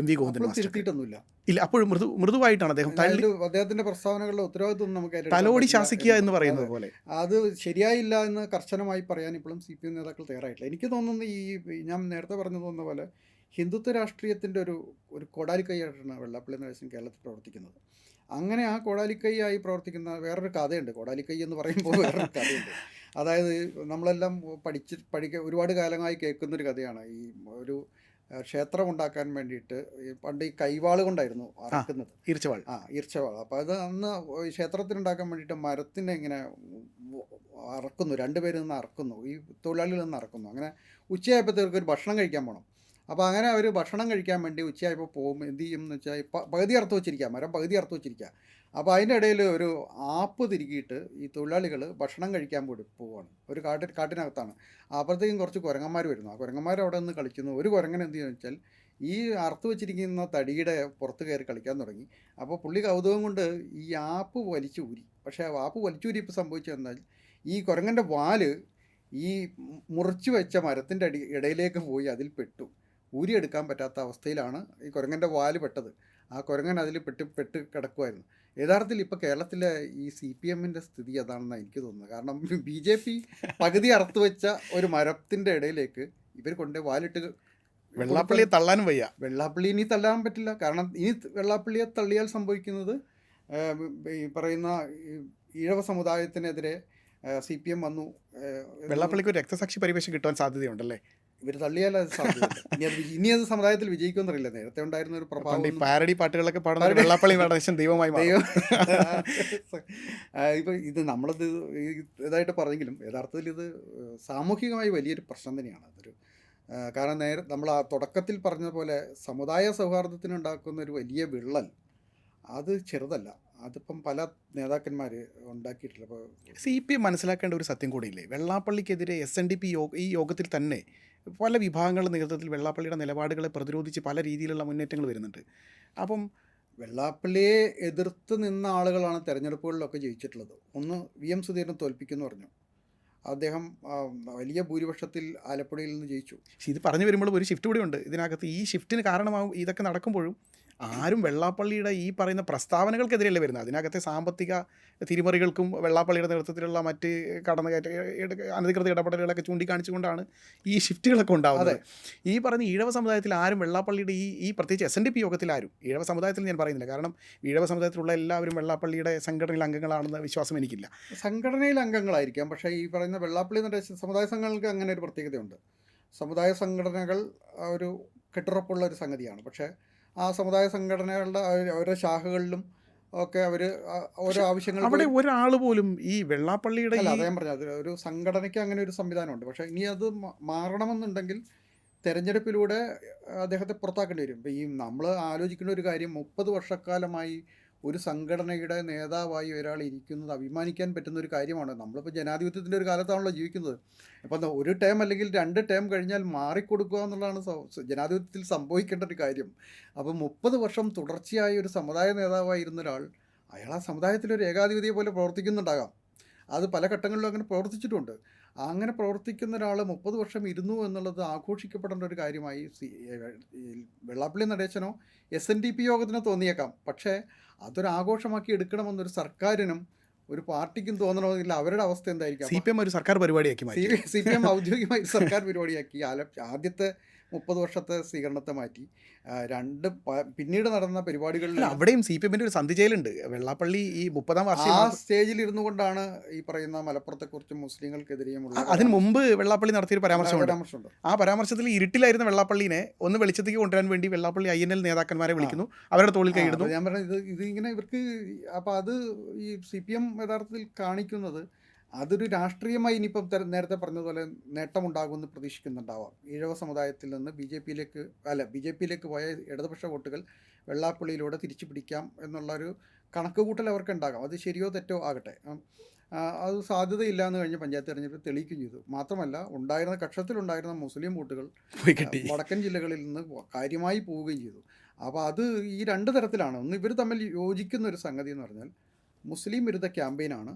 MV ഗോവിന്ദൻ മാസ്റ്റർ. തിരുത്തിയിട്ടൊന്നുമില്ല. ഇല്ല, അപ്പോഴും മൃദുവായിട്ടാണ് അദ്ദേഹം അദ്ദേഹത്തിന്റെ പ്രസ്താവനകളുടെ ഉത്തരവാദിത്വം നമുക്ക് തലോടി ശാസിക്കുക എന്ന് പറയുന്നത് പോലെ. അത് ശരിയായില്ല എന്ന് കർശനമായി പറയാൻ ഇപ്പോഴും CPM നേതാക്കൾ തയ്യാറായിട്ടില്ല. എനിക്ക് തോന്നുന്നു ഞാൻ നേരത്തെ പറഞ്ഞു തോന്നുന്ന പോലെ ഹിന്ദുത്വ രാഷ്ട്രീയത്തിൻ്റെ ഒരു കോടാലിക്കൈയായിട്ടാണ് വെള്ളാപ്പള്ളി നടേശൻ കേരളത്തിൽ പ്രവർത്തിക്കുന്നത്. അങ്ങനെ ആ കോടാലിക്കൈയായി പ്രവർത്തിക്കുന്ന വേറൊരു കഥയുണ്ട്. കോടാലിക്കൈ എന്ന് പറയുമ്പോൾ വേറൊരു കഥയുണ്ട്. അതായത് നമ്മളെല്ലാം ഒരുപാട് കാലമായി കേൾക്കുന്നൊരു കഥയാണ്. ഈ ഒരു ക്ഷേത്രം ഉണ്ടാക്കാൻ വേണ്ടിയിട്ട് പണ്ട് ഈ കൈവാൾ കൊണ്ടായിരുന്നു അറക്കുന്നത്, ഈർച്ചവാൾ. ഈർച്ചവാൾ. അപ്പോൾ അത് അന്ന് ക്ഷേത്രത്തിനുണ്ടാക്കാൻ വേണ്ടിയിട്ട് മരത്തിനെ ഇങ്ങനെ അറക്കുന്നു, രണ്ടുപേരിൽ നിന്ന് അറക്കുന്നു, ഈ തൊഴിലാളികളിൽ നിന്ന് അറക്കുന്നു. അങ്ങനെ ഉച്ചയായപ്പോഴത്തേക്ക് ഒരു ഭക്ഷണം കഴിക്കാൻ പോകണം. അപ്പോൾ അങ്ങനെ അവർ ഭക്ഷണം കഴിക്കാൻ വേണ്ടി ഉച്ചയായപ്പോൾ പോകും. എന്ത് ചെയ്യും എന്ന് വെച്ചാൽ പകുതി അറുത്ത് വെച്ചിരിക്കുക, മരം പകുതി അറുത്ത് വെച്ചിരിക്കുക. അപ്പോൾ അതിൻ്റെ ഇടയിൽ ഒരു ആപ്പ് തിരുകിയിട്ട് ഈ തൊഴിലാളികൾ ഭക്ഷണം കഴിക്കാൻ പോവുകയാണ്. ഒരു കാട്ടിനകത്താണ്. അപ്പോഴത്തേക്കും കുറച്ച് കുരങ്ങന്മാർ വരുന്നു. ആ കുരങ്ങന്മാർ അവിടെ നിന്ന് കളിക്കുന്നു. ഒരു കുരങ്ങൻ എന്ത് ചെയ്യുന്നു വെച്ചാൽ ഈ അറുത്ത് വെച്ചിരിക്കുന്ന തടിയുടെ പുറത്ത് കയറി കളിക്കാൻ തുടങ്ങി. അപ്പോൾ പുള്ളി കൗതുകം കൊണ്ട് ഈ ആപ്പ് വലിച്ചു ഊരി. പക്ഷേ ആ ആപ്പ് വലിച്ചൂരിയപ്പോൾ സംഭവിച്ചതെന്നാൽ ഈ കുരങ്ങൻ്റെ വാല് ഈ മുറിച്ച് വെച്ച മരത്തിൻ്റെ ഇടയിലേക്ക് പോയി അതിൽ പെട്ടു. ഊരിയെടുക്കാൻ പറ്റാത്ത അവസ്ഥയിലാണ് ഈ കുരങ്ങൻ്റെ വാല് പെട്ടത്. ആ കുരങ്ങൻ അതിൽ പെട്ട് കിടക്കുമായിരുന്നു. യഥാർത്ഥത്തിൽ ഇപ്പോൾ കേരളത്തിലെ ഈ CPMൻ്റെ സ്ഥിതി അതാണെന്നാണ് എനിക്ക് തോന്നുന്നത്. കാരണം BJP പകുതി അറുത്ത് വെച്ച ഒരു മരത്തിൻ്റെ ഇടയിലേക്ക് ഇവർ കൊണ്ട് വാലിട്ട് വെള്ളാപ്പള്ളിയെ തള്ളാനും വയ്യ. വെള്ളാപ്പള്ളി ഇനി തള്ളാൻ പറ്റില്ല. കാരണം ഇനി വെള്ളാപ്പള്ളിയെ തള്ളിയാൽ സംഭവിക്കുന്നത് ഈ പറയുന്ന ഈഴവ സമുദായത്തിനെതിരെ CPM വന്നു. വെള്ളാപ്പള്ളിക്ക് ഒരു രക്തസാക്ഷി പരിവേഷം കിട്ടാൻ സാധ്യതയുണ്ടല്ലേ? ഇവർ തള്ളിയാൽ അത് സാധ്യത. ഇനി അത് സമുദായത്തിൽ വിജയിക്കുമെന്നറിയില്ല. നേരത്തെ ഉണ്ടായിരുന്ന ഒരു പ്രഭാവം പാരഡി പാട്ടുകളൊക്കെ പാടുന്ന വെള്ളാപ്പള്ളി നടേശൻ ദൈവമായി ഇപ്പം ഇത് നമ്മളത് ഇതായിട്ട് പറഞ്ഞെങ്കിലും യഥാർത്ഥത്തിൽ ഇത് സാമൂഹികമായി വലിയൊരു പ്രശ്നം തന്നെയാണ്. അതൊരു കാരണം നമ്മൾ ആ തുടക്കത്തിൽ പറഞ്ഞ പോലെ സമുദായ സൗഹാർദ്ദത്തിനുണ്ടാക്കുന്ന ഒരു വലിയ വിള്ളൽ അത് ചെറുതല്ല. അതിപ്പം പല നേതാക്കന്മാർ ഉണ്ടാക്കിയിട്ടില്ല. അപ്പോൾ CPM മനസ്സിലാക്കേണ്ട ഒരു സത്യം കൂടിയില്ലേ? വെള്ളാപ്പള്ളിക്കെതിരെ SNDP ഈ യോഗത്തിൽ തന്നെ പല വിഭാഗങ്ങളുടെ നേതൃത്വത്തിൽ വെള്ളാപ്പള്ളിയുടെ നിലപാടുകളെ പ്രതിരോധിച്ച് പല രീതിയിലുള്ള മുന്നേറ്റങ്ങൾ വരുന്നുണ്ട്. അപ്പം വെള്ളാപ്പള്ളിയെ എതിർത്ത് നിന്ന ആളുകളാണ് തെരഞ്ഞെടുപ്പുകളിലൊക്കെ ജയിച്ചിട്ടുള്ളത്. ഒന്ന് VM സുധീരനെ തോൽപ്പിക്കുമെന്ന് പറഞ്ഞു. അദ്ദേഹം വലിയ ഭൂരിപക്ഷത്തിൽ ആലപ്പുഴയിൽ നിന്ന് ജയിച്ചു. ഇത് പറഞ്ഞു വരുമ്പോൾ ഒരു ഷിഫ്റ്റ് കൂടി ഉണ്ട് ഇതിനകത്ത്. ഈ ഷിഫ്റ്റിന് കാരണമാവും ഇതൊക്കെ നടക്കുമ്പോഴും ആരും വെള്ളാപ്പള്ളിയുടെ ഈ പറയുന്ന പ്രസ്താവനകൾക്കെതിരെയല്ലേ വരുന്നത്. അതിനകത്തെ സാമ്പത്തിക തിരിമറികൾക്കും വെള്ളാപ്പള്ളിയുടെ നേതൃത്വത്തിലുള്ള മറ്റ് അനധികൃത ഇടപെടലുകളൊക്കെ ചൂണ്ടിക്കാണിച്ചുകൊണ്ടാണ് ഈ ഷിഫ്റ്റുകളൊക്കെ ഉണ്ടാകുന്നത്. ഈ പറഞ്ഞ ഈഴവ സമുദായത്തിൽ ആരും വെള്ളാപ്പള്ളിയുടെ ഈ പ്രത്യേകിച്ച് SNDP യോഗത്തിൽ ആരും, ഈഴവ സമുദായത്തിൽ ഞാൻ പറയുന്നില്ല, കാരണം ഈഴവ സമുദായത്തിലുള്ള എല്ലാവരും വെള്ളാപ്പള്ളിയുടെ സംഘടനയിൽ അംഗങ്ങളാണെന്ന വിശ്വാസം എനിക്കില്ല. സംഘടനയിൽ അംഗങ്ങളായിരിക്കാം, പക്ഷേ ഈ പറയുന്ന വെള്ളാപ്പള്ളി സമുദായ സംഘങ്ങൾക്ക് അങ്ങനെ ഒരു പ്രത്യേകതയുണ്ട്. സമുദായ സംഘടനകൾ ഒരു കെട്ടുറപ്പുള്ള ഒരു സംഗതിയാണ്. പക്ഷേ ആ സമുദായ സംഘടനകളുടെ ഓരോ ശാഖകളിലും ഒക്കെ അവർ ഓരോ ആവശ്യങ്ങൾ അവിടെ ഒരാൾ പോലും ഈ വെള്ളാപ്പള്ളിയുടെ അദ്ദേഹം പറഞ്ഞത് ഒരു സംഘടനയ്ക്ക് അങ്ങനെ ഒരു സംവിധാനമുണ്ട്. പക്ഷേ ഇനി അത് മാറണമെന്നുണ്ടെങ്കിൽ തെരഞ്ഞെടുപ്പിലൂടെ അദ്ദേഹത്തെ പുറത്താക്കേണ്ടി വരും. ഇപ്പോൾ ഈ നമ്മൾ ആലോചിക്കുന്ന ഒരു കാര്യം, 30 വർഷക്കാലമായി ഒരു സംഘടനയുടെ നേതാവായി ഒരാൾ ഇരിക്കുന്നത് അഭിമാനിക്കാൻ പറ്റുന്ന ഒരു കാര്യമാണ്. നമ്മളിപ്പോൾ ജനാധിപത്യത്തിൻ്റെ ഒരു കാലത്താണല്ലോ ജീവിക്കുന്നത്. അപ്പം ഒരു ടേം അല്ലെങ്കിൽ 2 ടേം കഴിഞ്ഞാൽ മാറിക്കൊടുക്കുക എന്നുള്ളതാണ് ജനാധിപത്യത്തിൽ സംഭവിക്കേണ്ട ഒരു കാര്യം. അപ്പം 30 വർഷം തുടർച്ചയായി ഒരു സമുദായ നേതാവായിരുന്ന ഒരാൾ, അയാൾ ആ സമുദായത്തിലൊരു ഏകാധിപതിയെ പോലെ പ്രവർത്തിക്കുന്നുണ്ടാകാം. അത് പല ഘട്ടങ്ങളിലും അങ്ങനെ പ്രവർത്തിച്ചിട്ടുണ്ട്. അങ്ങനെ പ്രവർത്തിക്കുന്ന ഒരാൾ 30 വർഷം ഇരുന്നു എന്നുള്ളത് ആഘോഷിക്കപ്പെടേണ്ട ഒരു കാര്യമായി വെള്ളാപ്പള്ളി നടേശനോ SNDP യോഗത്തിനോ തോന്നിയേക്കാം. പക്ഷേ അതൊരാഘോഷമാക്കി എടുക്കണമെന്നൊരു സർക്കാരിനും ഒരു പാർട്ടിക്കും തോന്നണമെന്നില്ല. അവരുടെ അവസ്ഥ എന്തായിരിക്കും? CPM ഒരു സർക്കാർ പരിപാടിയാക്കി മാറ്റി. CPM ഔദ്യോഗികമായി സർക്കാർ പരിപാടിയാക്കി. ആദ്യത്തെ 30 വർഷത്തെ സ്വീകരണത്തെ മാറ്റി. പിന്നീട് നടന്ന അല്ല പരിപാടികളിലെല്ലാം അവിടെയും സി പി എമ്മിൻ്റെ ഒരു സന്ധിചേലുണ്ട്. വെള്ളാപ്പള്ളി ഈ 30-ാം ആ വാർഷികം സ്റ്റേജിൽ ഇരുന്നു കൊണ്ടാണ് ഈ പറയുന്ന മലപ്പുറത്തെക്കുറിച്ചും മുസ്ലിങ്ങൾക്കെതിരെയുമുള്ള അതിന് മുമ്പ് വെള്ളാപ്പള്ളി നടത്തിയൊരു പരാമർശമുണ്ട്. പരാമർശമുണ്ട്. ആ പരാമർശത്തിൽ ഇരുട്ടിലായിരുന്ന വെള്ളാപ്പള്ളിനെ ഒന്ന് വെളിച്ചത്തേക്ക് കൊണ്ടുവരാൻ വേണ്ടി വെള്ളാപ്പള്ളി INL നേതാക്കന്മാരെ വിളിക്കുന്നു, അവരുടെ തോളിൽ കൈയിടുന്നു. അപ്പോൾ ഞാൻ പറഞ്ഞത് ഇതിങ്ങനെ ഇവർക്ക് അപ്പോൾ അത് ഈ CPM യഥാർത്ഥത്തിൽ കാണിക്കുന്നത് അതൊരു രാഷ്ട്രീയമായി ഇനിയിപ്പം നേരത്തെ പറഞ്ഞതുപോലെ നേട്ടമുണ്ടാകുമെന്ന് പ്രതീക്ഷിക്കുന്നുണ്ടാവാം. ഈഴവ സമുദായത്തിൽ നിന്ന് ബി ജെ പിയിലേക്ക് പോയ ഇടതുപക്ഷ വോട്ടുകൾ വെള്ളാപ്പള്ളിയിലൂടെ തിരിച്ചു പിടിക്കാം എന്നുള്ളൊരു കണക്കുകൂട്ടൽ അവർക്ക് ഉണ്ടാകാം. അത് ശരിയോ തെറ്റോ ആകട്ടെ. അത് സാധ്യതയില്ല എന്ന് കഴിഞ്ഞ പഞ്ചായത്ത് തെരഞ്ഞെടുപ്പ് തെളിയിക്കുകയും ചെയ്തു. മാത്രമല്ല കക്ഷത്തിലുണ്ടായിരുന്ന മുസ്ലിം വോട്ടുകൾ പോയി കിട്ടി. വടക്കൻ ജില്ലകളിൽ നിന്ന് കാര്യമായി പോവുകയും ചെയ്തു. അപ്പോൾ അത് ഈ രണ്ട് തരത്തിലാണ്. ഒന്ന്, ഇവർ തമ്മിൽ യോജിക്കുന്ന ഒരു സംഗതി എന്ന് പറഞ്ഞാൽ മുസ്ലിം വിരുദ്ധ ക്യാമ്പയിനാണ്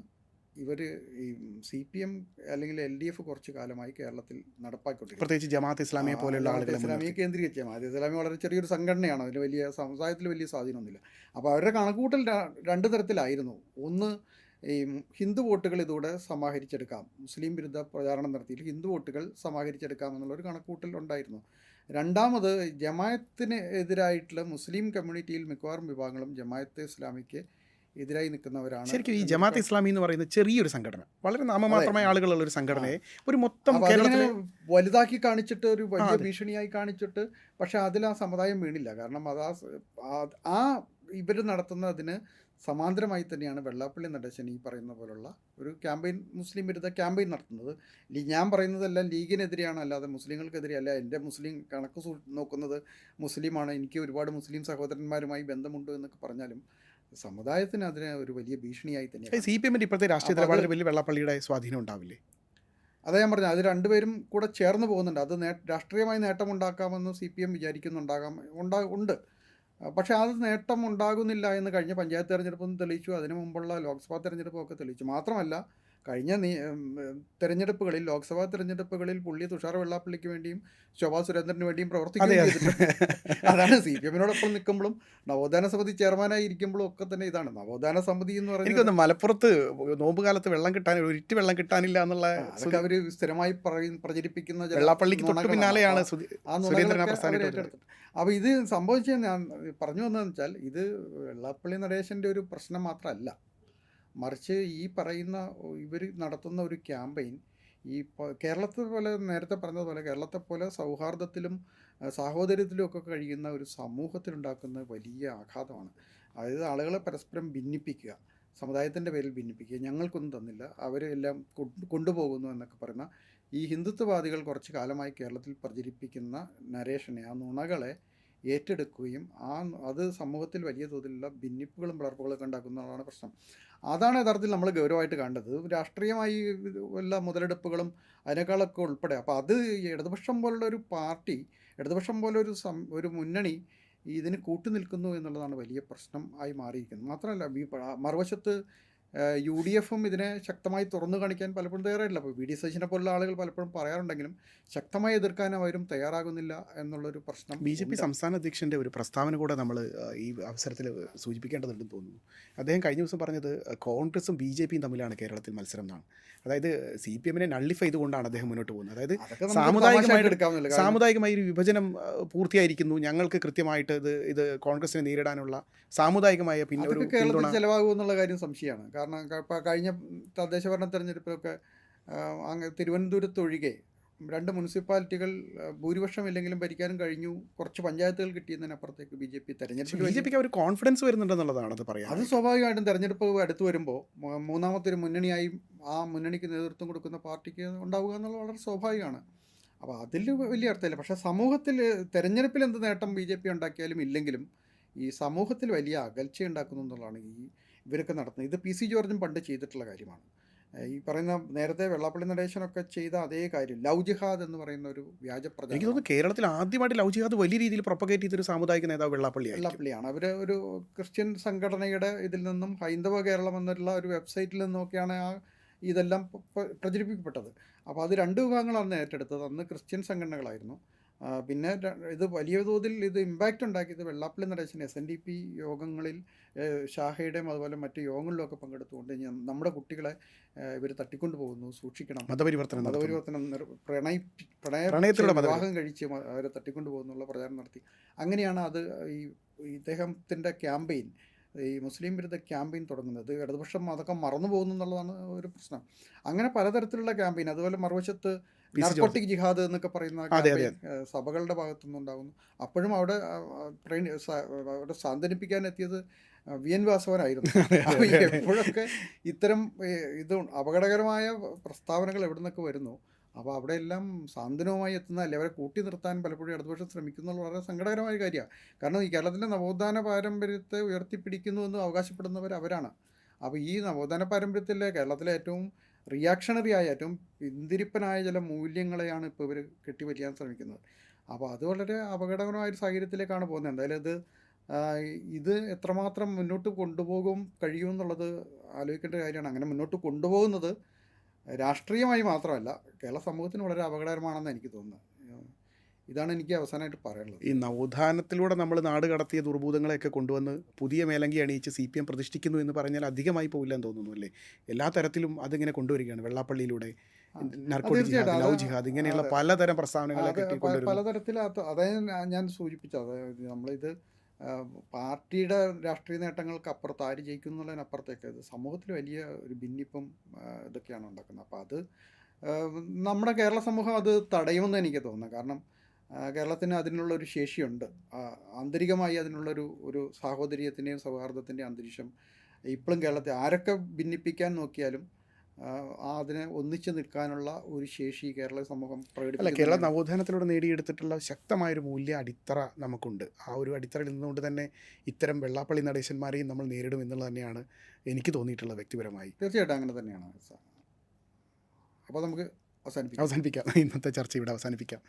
ഇവർ ഈ CPM അല്ലെങ്കിൽ LDF കുറച്ച് കാലമായി കേരളത്തിൽ നടപ്പാക്കിക്കൊണ്ടിരിക്കുന്നത്. പ്രത്യേകിച്ച് ജമാഅത്ത് ഇസ്ലാമിയെ പോലെയുള്ള ആളുകളെ ഇസ്ലാമിയെ കേന്ദ്രീകരിച്ച ജമാഅത്ത് ഇസ്ലാമി വളരെ ചെറിയൊരു സംഘടനയാണ്. അതിന് വലിയ സമുദായത്തിൽ വലിയ സ്വാധീനമൊന്നുമില്ല. അപ്പോൾ അവരുടെ കണക്കുകൂട്ടൽ രണ്ട് തരത്തിലായിരുന്നു. ഒന്ന്, ഈ ഹിന്ദു വോട്ടുകൾ ഇതോടെ സമാഹരിച്ചെടുക്കാം, മുസ്ലിം വിരുദ്ധ പ്രചാരണം നടത്തിയിട്ട് ഹിന്ദു വോട്ടുകൾ സമാഹരിച്ചെടുക്കാം എന്നുള്ളൊരു കണക്കുകൂട്ടൽ ഉണ്ടായിരുന്നു. രണ്ടാമത്, ജമാഅത്തിന് എതിരായിട്ടുള്ള മുസ്ലിം കമ്മ്യൂണിറ്റിയിൽ മിക്കവാറും വിഭാഗങ്ങളും ജമാഅത്തെ ഇസ്ലാമിക്ക് എതിരായി നിൽക്കുന്നവരാണ്. ശരിക്കും ഈ ജമാഅത്ത് ഇസ്ലാമി എന്ന് പറയുന്നത് ചെറിയൊരു സംഘടന, വളരെ നാമമാത്രമായ ആളുകളുള്ള ഒരു സംഘടനയെ ഒരു മൊത്തം കേരളത്തിലെ വലുതാക്കി കാണിച്ചിട്ട് ഒരു വലിയ ഭീഷണിയായി കാണിച്ചിട്ട്, പക്ഷെ അതിൽ ആ സമുദായം വീണില്ല. കാരണം ആ ഇവർ നടത്തുന്നതിന് സമാന്തരമായി തന്നെയാണ് വെള്ളാപ്പള്ളി നടേശൻ ഈ പറയുന്ന പോലുള്ള ഒരു ക്യാമ്പയിൻ, മുസ്ലിം വിരുദ്ധ ക്യാമ്പയിൻ നടത്തുന്നത്. ഞാൻ പറയുന്നതെല്ലാം ലീഗിനെതിരെയാണ്, അല്ലാതെ മുസ്ലിങ്ങൾക്കെതിരെയല്ല. എൻ്റെ മുസ്ലിം കണക്ക് നോക്കുന്നത് മുസ്ലിമാണ്, എനിക്ക് ഒരുപാട് മുസ്ലിം സഹോദരന്മാരുമായി ബന്ധമുണ്ട് എന്നൊക്കെ പറഞ്ഞാലും സമുദായത്തിന് അതിന് ഒരു വലിയ ഭീഷണിയായി തന്നെയാണ്. CPM ഇപ്പോഴത്തെ രാഷ്ട്രീയത്തിൽ വളരെ വലിയ വെള്ളാപ്പള്ളിയുടെ സ്വാധീനം ഉണ്ടാവില്ലേ? അതാ ഞാൻ പറഞ്ഞത്, അത് രണ്ടുപേരും കൂടെ ചേർന്ന് പോകുന്നുണ്ട്. അത് രാഷ്ട്രീയമായി നേട്ടമുണ്ടാക്കാമെന്ന് CPM ഉണ്ട്. പക്ഷേ അത് നേട്ടം ഉണ്ടാകുന്നില്ല എന്ന് കഴിഞ്ഞ പഞ്ചായത്ത് തെരഞ്ഞെടുപ്പൊന്നും തെളിയിച്ചു. അതിനു മുമ്പുള്ള ലോക്സഭാ തെരഞ്ഞെടുപ്പൊക്കെ തെളിയിച്ചു. മാത്രമല്ല, കഴിഞ്ഞ തെരഞ്ഞെടുപ്പുകളിൽ, ലോക്സഭാ തെരഞ്ഞെടുപ്പുകളിൽ പുള്ളി തുഷാർ വെള്ളാപ്പള്ളിക്ക് വേണ്ടിയും ശോഭാ സുരേന്ദ്രന് വേണ്ടിയും പ്രവർത്തിക്കുകയും ചെയ്തിട്ടുണ്ട്. അതാണ് CPM-നോടൊപ്പം നിൽക്കുമ്പോഴും നവോത്ഥാന സമിതി ചെയർമാനായി ഇരിക്കുമ്പോഴും ഒക്കെ തന്നെ ഇതാണ്. നവോത്ഥാന സമിതി എന്ന് പറയുന്നത് എനിക്കൊന്ന് മലപ്പുറത്ത് നോമ്പ് കാലത്ത് ഒരിറ്റ് വെള്ളം കിട്ടാനില്ല എന്നുള്ള അതൊക്കെ അവർ സ്ഥിരമായി പ്രചരിപ്പിക്കുന്ന വെള്ളാപ്പള്ളിക്ക് തൊട്ട് പിന്നാലെയാണ് അപ്പോൾ ഇത് സംഭവിച്ചത് ഞാൻ പറഞ്ഞു വന്നതെന്ന് വെച്ചാൽ, ഇത് വെള്ളാപ്പള്ളി നടേശൻ്റെ ഒരു പ്രശ്നം മാത്രമല്ല, മറിച്ച് ഈ പറയുന്ന ഇവർ നടത്തുന്ന ഒരു ക്യാമ്പയിൻ ഈ കേരളത്തെ പോലെ, നേരത്തെ പറഞ്ഞതുപോലെ കേരളത്തെ പോലെ സൗഹാർദ്ദത്തിലും സാഹോദര്യത്തിലും ഒക്കെ കഴിയുന്ന ഒരു സമൂഹത്തിലുണ്ടാക്കുന്ന വലിയ ആഘാതമാണ്. അതായത് ആളുകളെ പരസ്പരം ഭിന്നിപ്പിക്കുക, സമുദായത്തിൻ്റെ പേരിൽ ഭിന്നിപ്പിക്കുക, ഞങ്ങൾക്കൊന്നും തന്നില്ല, അവരെല്ലാം കൊണ്ടുപോകുന്നു എന്നൊക്കെ പറയുന്ന ഈ ഹിന്ദുത്വവാദികൾ കുറച്ച് കാലമായി കേരളത്തിൽ പ്രചരിപ്പിക്കുന്ന നരേഷനെ, ആ നുണകളെ ഏറ്റെടുക്കുകയും അത് സമൂഹത്തിൽ വലിയ തോതിലുള്ള ഭിന്നിപ്പുകളും പിളർപ്പുകളൊക്കെ ഉണ്ടാക്കുന്നതാണ് പ്രശ്നം. അതാണ് യഥാർത്ഥത്തിൽ നമ്മൾ ഗൗരവമായിട്ട് കണ്ടത്. രാഷ്ട്രീയമായി എല്ലാ മുതലെടുപ്പുകളും അതിനേക്കാളൊക്കെ ഉൾപ്പെടെ. അപ്പോൾ അത് ഇടതുപക്ഷം പോലുള്ള ഒരു പാർട്ടി, ഇടതുപക്ഷം പോലെ ഒരു മുന്നണി ഇതിന് കൂട്ടുനിൽക്കുന്നു എന്നുള്ളതാണ് വലിയ പ്രശ്നം ആയി മാറിയിരിക്കുന്നത്. മാത്രമല്ല, മറുവശത്ത് UDF-ഉം ഇതിനെ ശക്തമായി തുറന്നു കാണിക്കാൻ പലപ്പോഴും തയ്യാറായിട്ടില്ല. അപ്പോൾ VD സതീശനെ പോലുള്ള ആളുകൾ പലപ്പോഴും പറയാറുണ്ടെങ്കിലും ശക്തമായി എതിർക്കാൻ അവരും തയ്യാറാകുന്നില്ല എന്നുള്ളൊരു പ്രശ്നം. BJP സംസ്ഥാന അധ്യക്ഷൻ്റെ ഒരു പ്രസ്താവന കൂടെ നമ്മൾ ഈ അവസരത്തിൽ സൂചിപ്പിക്കേണ്ടതുണ്ടെന്ന് തോന്നുന്നു. അദ്ദേഹം കഴിഞ്ഞ ദിവസം പറഞ്ഞത് കോൺഗ്രസും BJP-യും തമ്മിലാണ് കേരളത്തിൽ മത്സരം എന്നാണ്. അതായത് CPM-നെ നള്ളിഫൈ ചെയ്തുകൊണ്ടാണ് അദ്ദേഹം മുന്നോട്ട് പോകുന്നത്. അതായത് സാമുദായികമായി ഒരു വിഭജനം പൂർത്തിയായിരിക്കുന്നു, ഞങ്ങൾക്ക് കൃത്യമായിട്ട് ഇത് കോൺഗ്രസിനെ നേരിടാനുള്ള സാമുദായികമായ പിന്നെ ഒരു കേരളത്തിൽ ചിലവാകുമെന്നുള്ള കാര്യം സംശയമാണ്. കാരണം കഴിഞ്ഞ തദ്ദേശ ഭരണ തെരഞ്ഞെടുപ്പിലൊക്കെ തിരുവനന്തപുരത്തൊഴികെ 2 മുനിസിപ്പാലിറ്റികൾ ഭൂരിപക്ഷം ഇല്ലെങ്കിലും ഭരിക്കാനും കഴിഞ്ഞു. കുറച്ച് പഞ്ചായത്തുകൾ കിട്ടിയതിനപ്പുറത്തേക്ക് BJPക്ക് ഒരു കോൺഫിഡൻസ് വരുന്നുണ്ടെന്നുള്ളതാണ് അത് പറയാം. അത് സ്വാഭാവികമായിട്ടും തെരഞ്ഞെടുപ്പ് അടുത്ത് വരുമ്പോൾ മൂന്നാമത്തെ ഒരു മുന്നണിയായി ആ മുന്നണിക്ക് നേതൃത്വം കൊടുക്കുന്ന പാർട്ടിക്ക് ഉണ്ടാവുക എന്നുള്ളത് വളരെ സ്വാഭാവികമാണ്. അപ്പോൾ അതിൽ വലിയ അർത്ഥമില്ല. പക്ഷേ സമൂഹത്തിൽ തെരഞ്ഞെടുപ്പിൽ എന്ത് നേട്ടം BJP ഉണ്ടാക്കിയാലും ഇല്ലെങ്കിലും ഈ സമൂഹത്തിൽ വലിയ അകൽച്ച ഉണ്ടാക്കുന്നു എന്നുള്ളതാണ് ഇവരൊക്കെ നടത്തുന്നത്. ഇത് PC ജോർജും പണ്ട് ചെയ്തിട്ടുള്ള കാര്യമാണ്. ഈ പറയുന്ന നേരത്തെ വെള്ളാപ്പള്ളി നടേശനൊക്കെ ചെയ്ത അതേ കാര്യം, ലവ് ജിഹാദ് എന്ന് പറയുന്ന ഒരു വ്യാജ പ്രചാരണം. എനിക്ക് തോന്നുന്നു കേരളത്തിൽ ആദ്യമായിട്ട് ലവ് ജിഹാദ് വലിയ രീതിയിൽ പ്രൊപ്പഗേറ്റ് ചെയ്തൊരു സാമുദായിക നേതാവ് വെള്ളാപ്പള്ളിയാണ്. അവർ ഒരു ക്രിസ്ത്യൻ സംഘടനയുടെ ഇതിൽ നിന്നും ഹൈന്ദവ കേരളം എന്നുള്ള ഒരു വെബ്സൈറ്റിൽ നിന്നൊക്കെയാണ് ഇതെല്ലാം പ്രചരിപ്പിക്കപ്പെട്ടത്. അപ്പോൾ അത് 2 വിഭാഗങ്ങളാണ് ഏറ്റെടുത്തത്. അന്ന് ക്രിസ്ത്യൻ സംഘടനകളായിരുന്നു, പിന്നെ ഇത് വലിയ തോതിൽ ഇത് ഇമ്പാക്റ്റ് ഉണ്ടാക്കിയത് വെള്ളാപ്പള്ളി നടേശൻ SNDP യോഗങ്ങളിൽ ഷാഹയുടെയും അതുപോലെ മറ്റ് യോഗങ്ങളിലൊക്കെ പങ്കെടുത്തുകൊണ്ട് നമ്മുടെ കുട്ടികളെ ഇവർ തട്ടിക്കൊണ്ടു പോകുന്നു, സൂക്ഷിക്കണം, മതപരിവർത്തനം നടത്തുന്നു. മതപരിവർത്തനം പ്രണയത്തിലൂടെ വിവാഹം കഴിച്ച് അവരെ തട്ടിക്കൊണ്ടു പോകുന്നുള്ള പ്രചാരണം നടത്തി. അങ്ങനെയാണ് അത് ഈ ഇദ്ദേഹത്തിൻ്റെ ക്യാമ്പയിൻ, ഈ മുസ്ലിം വിരുദ്ധ ക്യാമ്പയിൻ തുടങ്ങുന്നത്. ഇടതുപക്ഷം അതൊക്കെ മറന്നു പോകുന്നു എന്നുള്ളതാണ് ഒരു പ്രശ്നം. അങ്ങനെ പലതരത്തിലുള്ള ക്യാമ്പയിൻ, അതുപോലെ മറുവശത്ത് പി.സി. ജോർജ്. നാർക്കോട്ടിക് ജിഹാദ് എന്നൊക്കെ പറയുന്ന അതെ അതെ ക്യാമ്പയിൻ സഭകളുടെ ഭാഗത്തുനിന്ന് ഉണ്ടാകുന്നു. അപ്പോഴും അവിടെ അവിടെ സാന്ത്വനിപ്പിക്കാൻ എത്തിയത് VN വാസവനായിരുന്നു. അപ്പോൾ എപ്പോഴൊക്കെ ഇത്തരം ഇത് അപകടകരമായ പ്രസ്താവനകൾ എവിടെ നിന്നൊക്കെ വരുന്നു, അപ്പോൾ അവിടെയെല്ലാം സാന്ത്വനവുമായി എത്തുന്നതല്ലേ, അവരെ കൂട്ടി നിർത്താൻ പലപ്പോഴും ഇടതുപക്ഷം ശ്രമിക്കുന്നത് വളരെ സങ്കടകരമായ കാര്യമാണ്. കാരണം ഈ കേരളത്തിൻ്റെ നവോത്ഥാന പാരമ്പര്യത്തെ ഉയർത്തിപ്പിടിക്കുന്നുവെന്ന് അവകാശപ്പെടുന്നവർ അവരാണ്. അപ്പോൾ ഈ നവോത്ഥാന പാരമ്പര്യത്തിലെ കേരളത്തിലെ ഏറ്റവും റിയാക്ഷണറി ആയ, ഏറ്റവും പിന്തിരിപ്പനായ ചില മൂല്യങ്ങളെയാണ് ഇപ്പോൾ ഇവർ കെട്ടിപ്പറ്റിയാൻ ശ്രമിക്കുന്നത്. അപ്പോൾ അത് വളരെ അപകടകരമായൊരു സാഹചര്യത്തിലേക്കാണ് പോകുന്നത്. എന്തായാലും ഇത് എത്രമാത്രം മുന്നോട്ട് കൊണ്ടുപോകും കഴിയുമെന്നുള്ളത് ആലോചിക്കേണ്ട കാര്യമാണ്. അങ്ങനെ മുന്നോട്ട് കൊണ്ടുപോകുന്നത് രാഷ്ട്രീയമായി മാത്രമല്ല, കേരള സമൂഹത്തിന് വളരെ അപകടകരമാണെന്ന് എനിക്ക് തോന്നുന്നത്. ഇതാണ് എനിക്ക് അവസാനമായിട്ട് പറയാനുള്ളത്. ഈ നവോത്ഥാനത്തിലൂടെ നമ്മൾ നാട് കടത്തിയ ദുർഭൂതങ്ങളെയൊക്കെ കൊണ്ടുവന്ന് പുതിയ മേലങ്കി അണിയിച്ച് CPM പ്രതിഷ്ഠിക്കുന്നു എന്ന് പറഞ്ഞാൽ അധികമായി പോകില്ലെന്ന് തോന്നുന്നു അല്ലേ? എല്ലാ തരത്തിലും അതിങ്ങനെ കൊണ്ടുവരികയാണ്. വെള്ളാപ്പള്ളിയിലൂടെ നർക്കോട്ടിക് ജിഹാദ്, ലവ് ജിഹാദ്, ഇങ്ങനെയുള്ള പലതരം പ്രസ്താവനകളെ കെട്ടിക്കൊണ്ടുവരുന്നു. പലതരത്തിൽ അതായത് ഞാൻ സൂചിപ്പിച്ചത്, അതായത് നമ്മളിത് പാർട്ടിയുടെ രാഷ്ട്രീയ നേട്ടങ്ങൾക്ക് അപ്പുറത്ത് ആര് ജയിക്കും എന്നുള്ളതിനപ്പുറത്തേക്ക് ഇത് സമൂഹത്തിൽ വലിയ ഒരു ഭിന്നിപ്പും ഇതൊക്കെയാണ് ഉണ്ടാക്കുന്നത്. അപ്പോൾ അത് നമ്മുടെ കേരള സമൂഹം അത് തടയുമെന്ന് എനിക്ക് തോന്നുന്നു. കാരണം കേരളത്തിന് അതിനുള്ളൊരു ശേഷിയുണ്ട്. ആന്തരികമായി ഒരു സാഹോദര്യത്തിൻ്റെയും സൗഹാർദ്ദത്തിൻ്റെയും അന്തരീക്ഷം ഇപ്പോഴും കേരളത്തെ ആരൊക്കെ ഭിന്നിപ്പിക്കാൻ നോക്കിയാലും അതിനെ ഒന്നിച്ച് നിൽക്കാനുള്ള ഒരു ശേഷി കേരള സമൂഹം അല്ല, പ്രകടിപ്പിക്കുന്നു. കേരള നവോത്ഥാനത്തിലൂടെ നേടിയെടുത്തിട്ടുള്ള ശക്തമായൊരു മൂല്യ അടിത്തറ നമുക്കുണ്ട്. ആ ഒരു അടിത്തറയിൽ നിന്നുകൊണ്ട് തന്നെ ഇത്തരം വെള്ളാപ്പള്ളി നടേശന്മാരെയും നമ്മൾ നേരിടും എന്നുള്ളത് തന്നെയാണ് എനിക്ക് തോന്നിയിട്ടുള്ളത് വ്യക്തിപരമായി. തീർച്ചയായിട്ടും അങ്ങനെ തന്നെയാണ്. അപ്പോൾ നമുക്ക് അവസാനിപ്പിക്കാം. ഇന്നത്തെ ചർച്ച ഇവിടെ അവസാനിപ്പിക്കാം.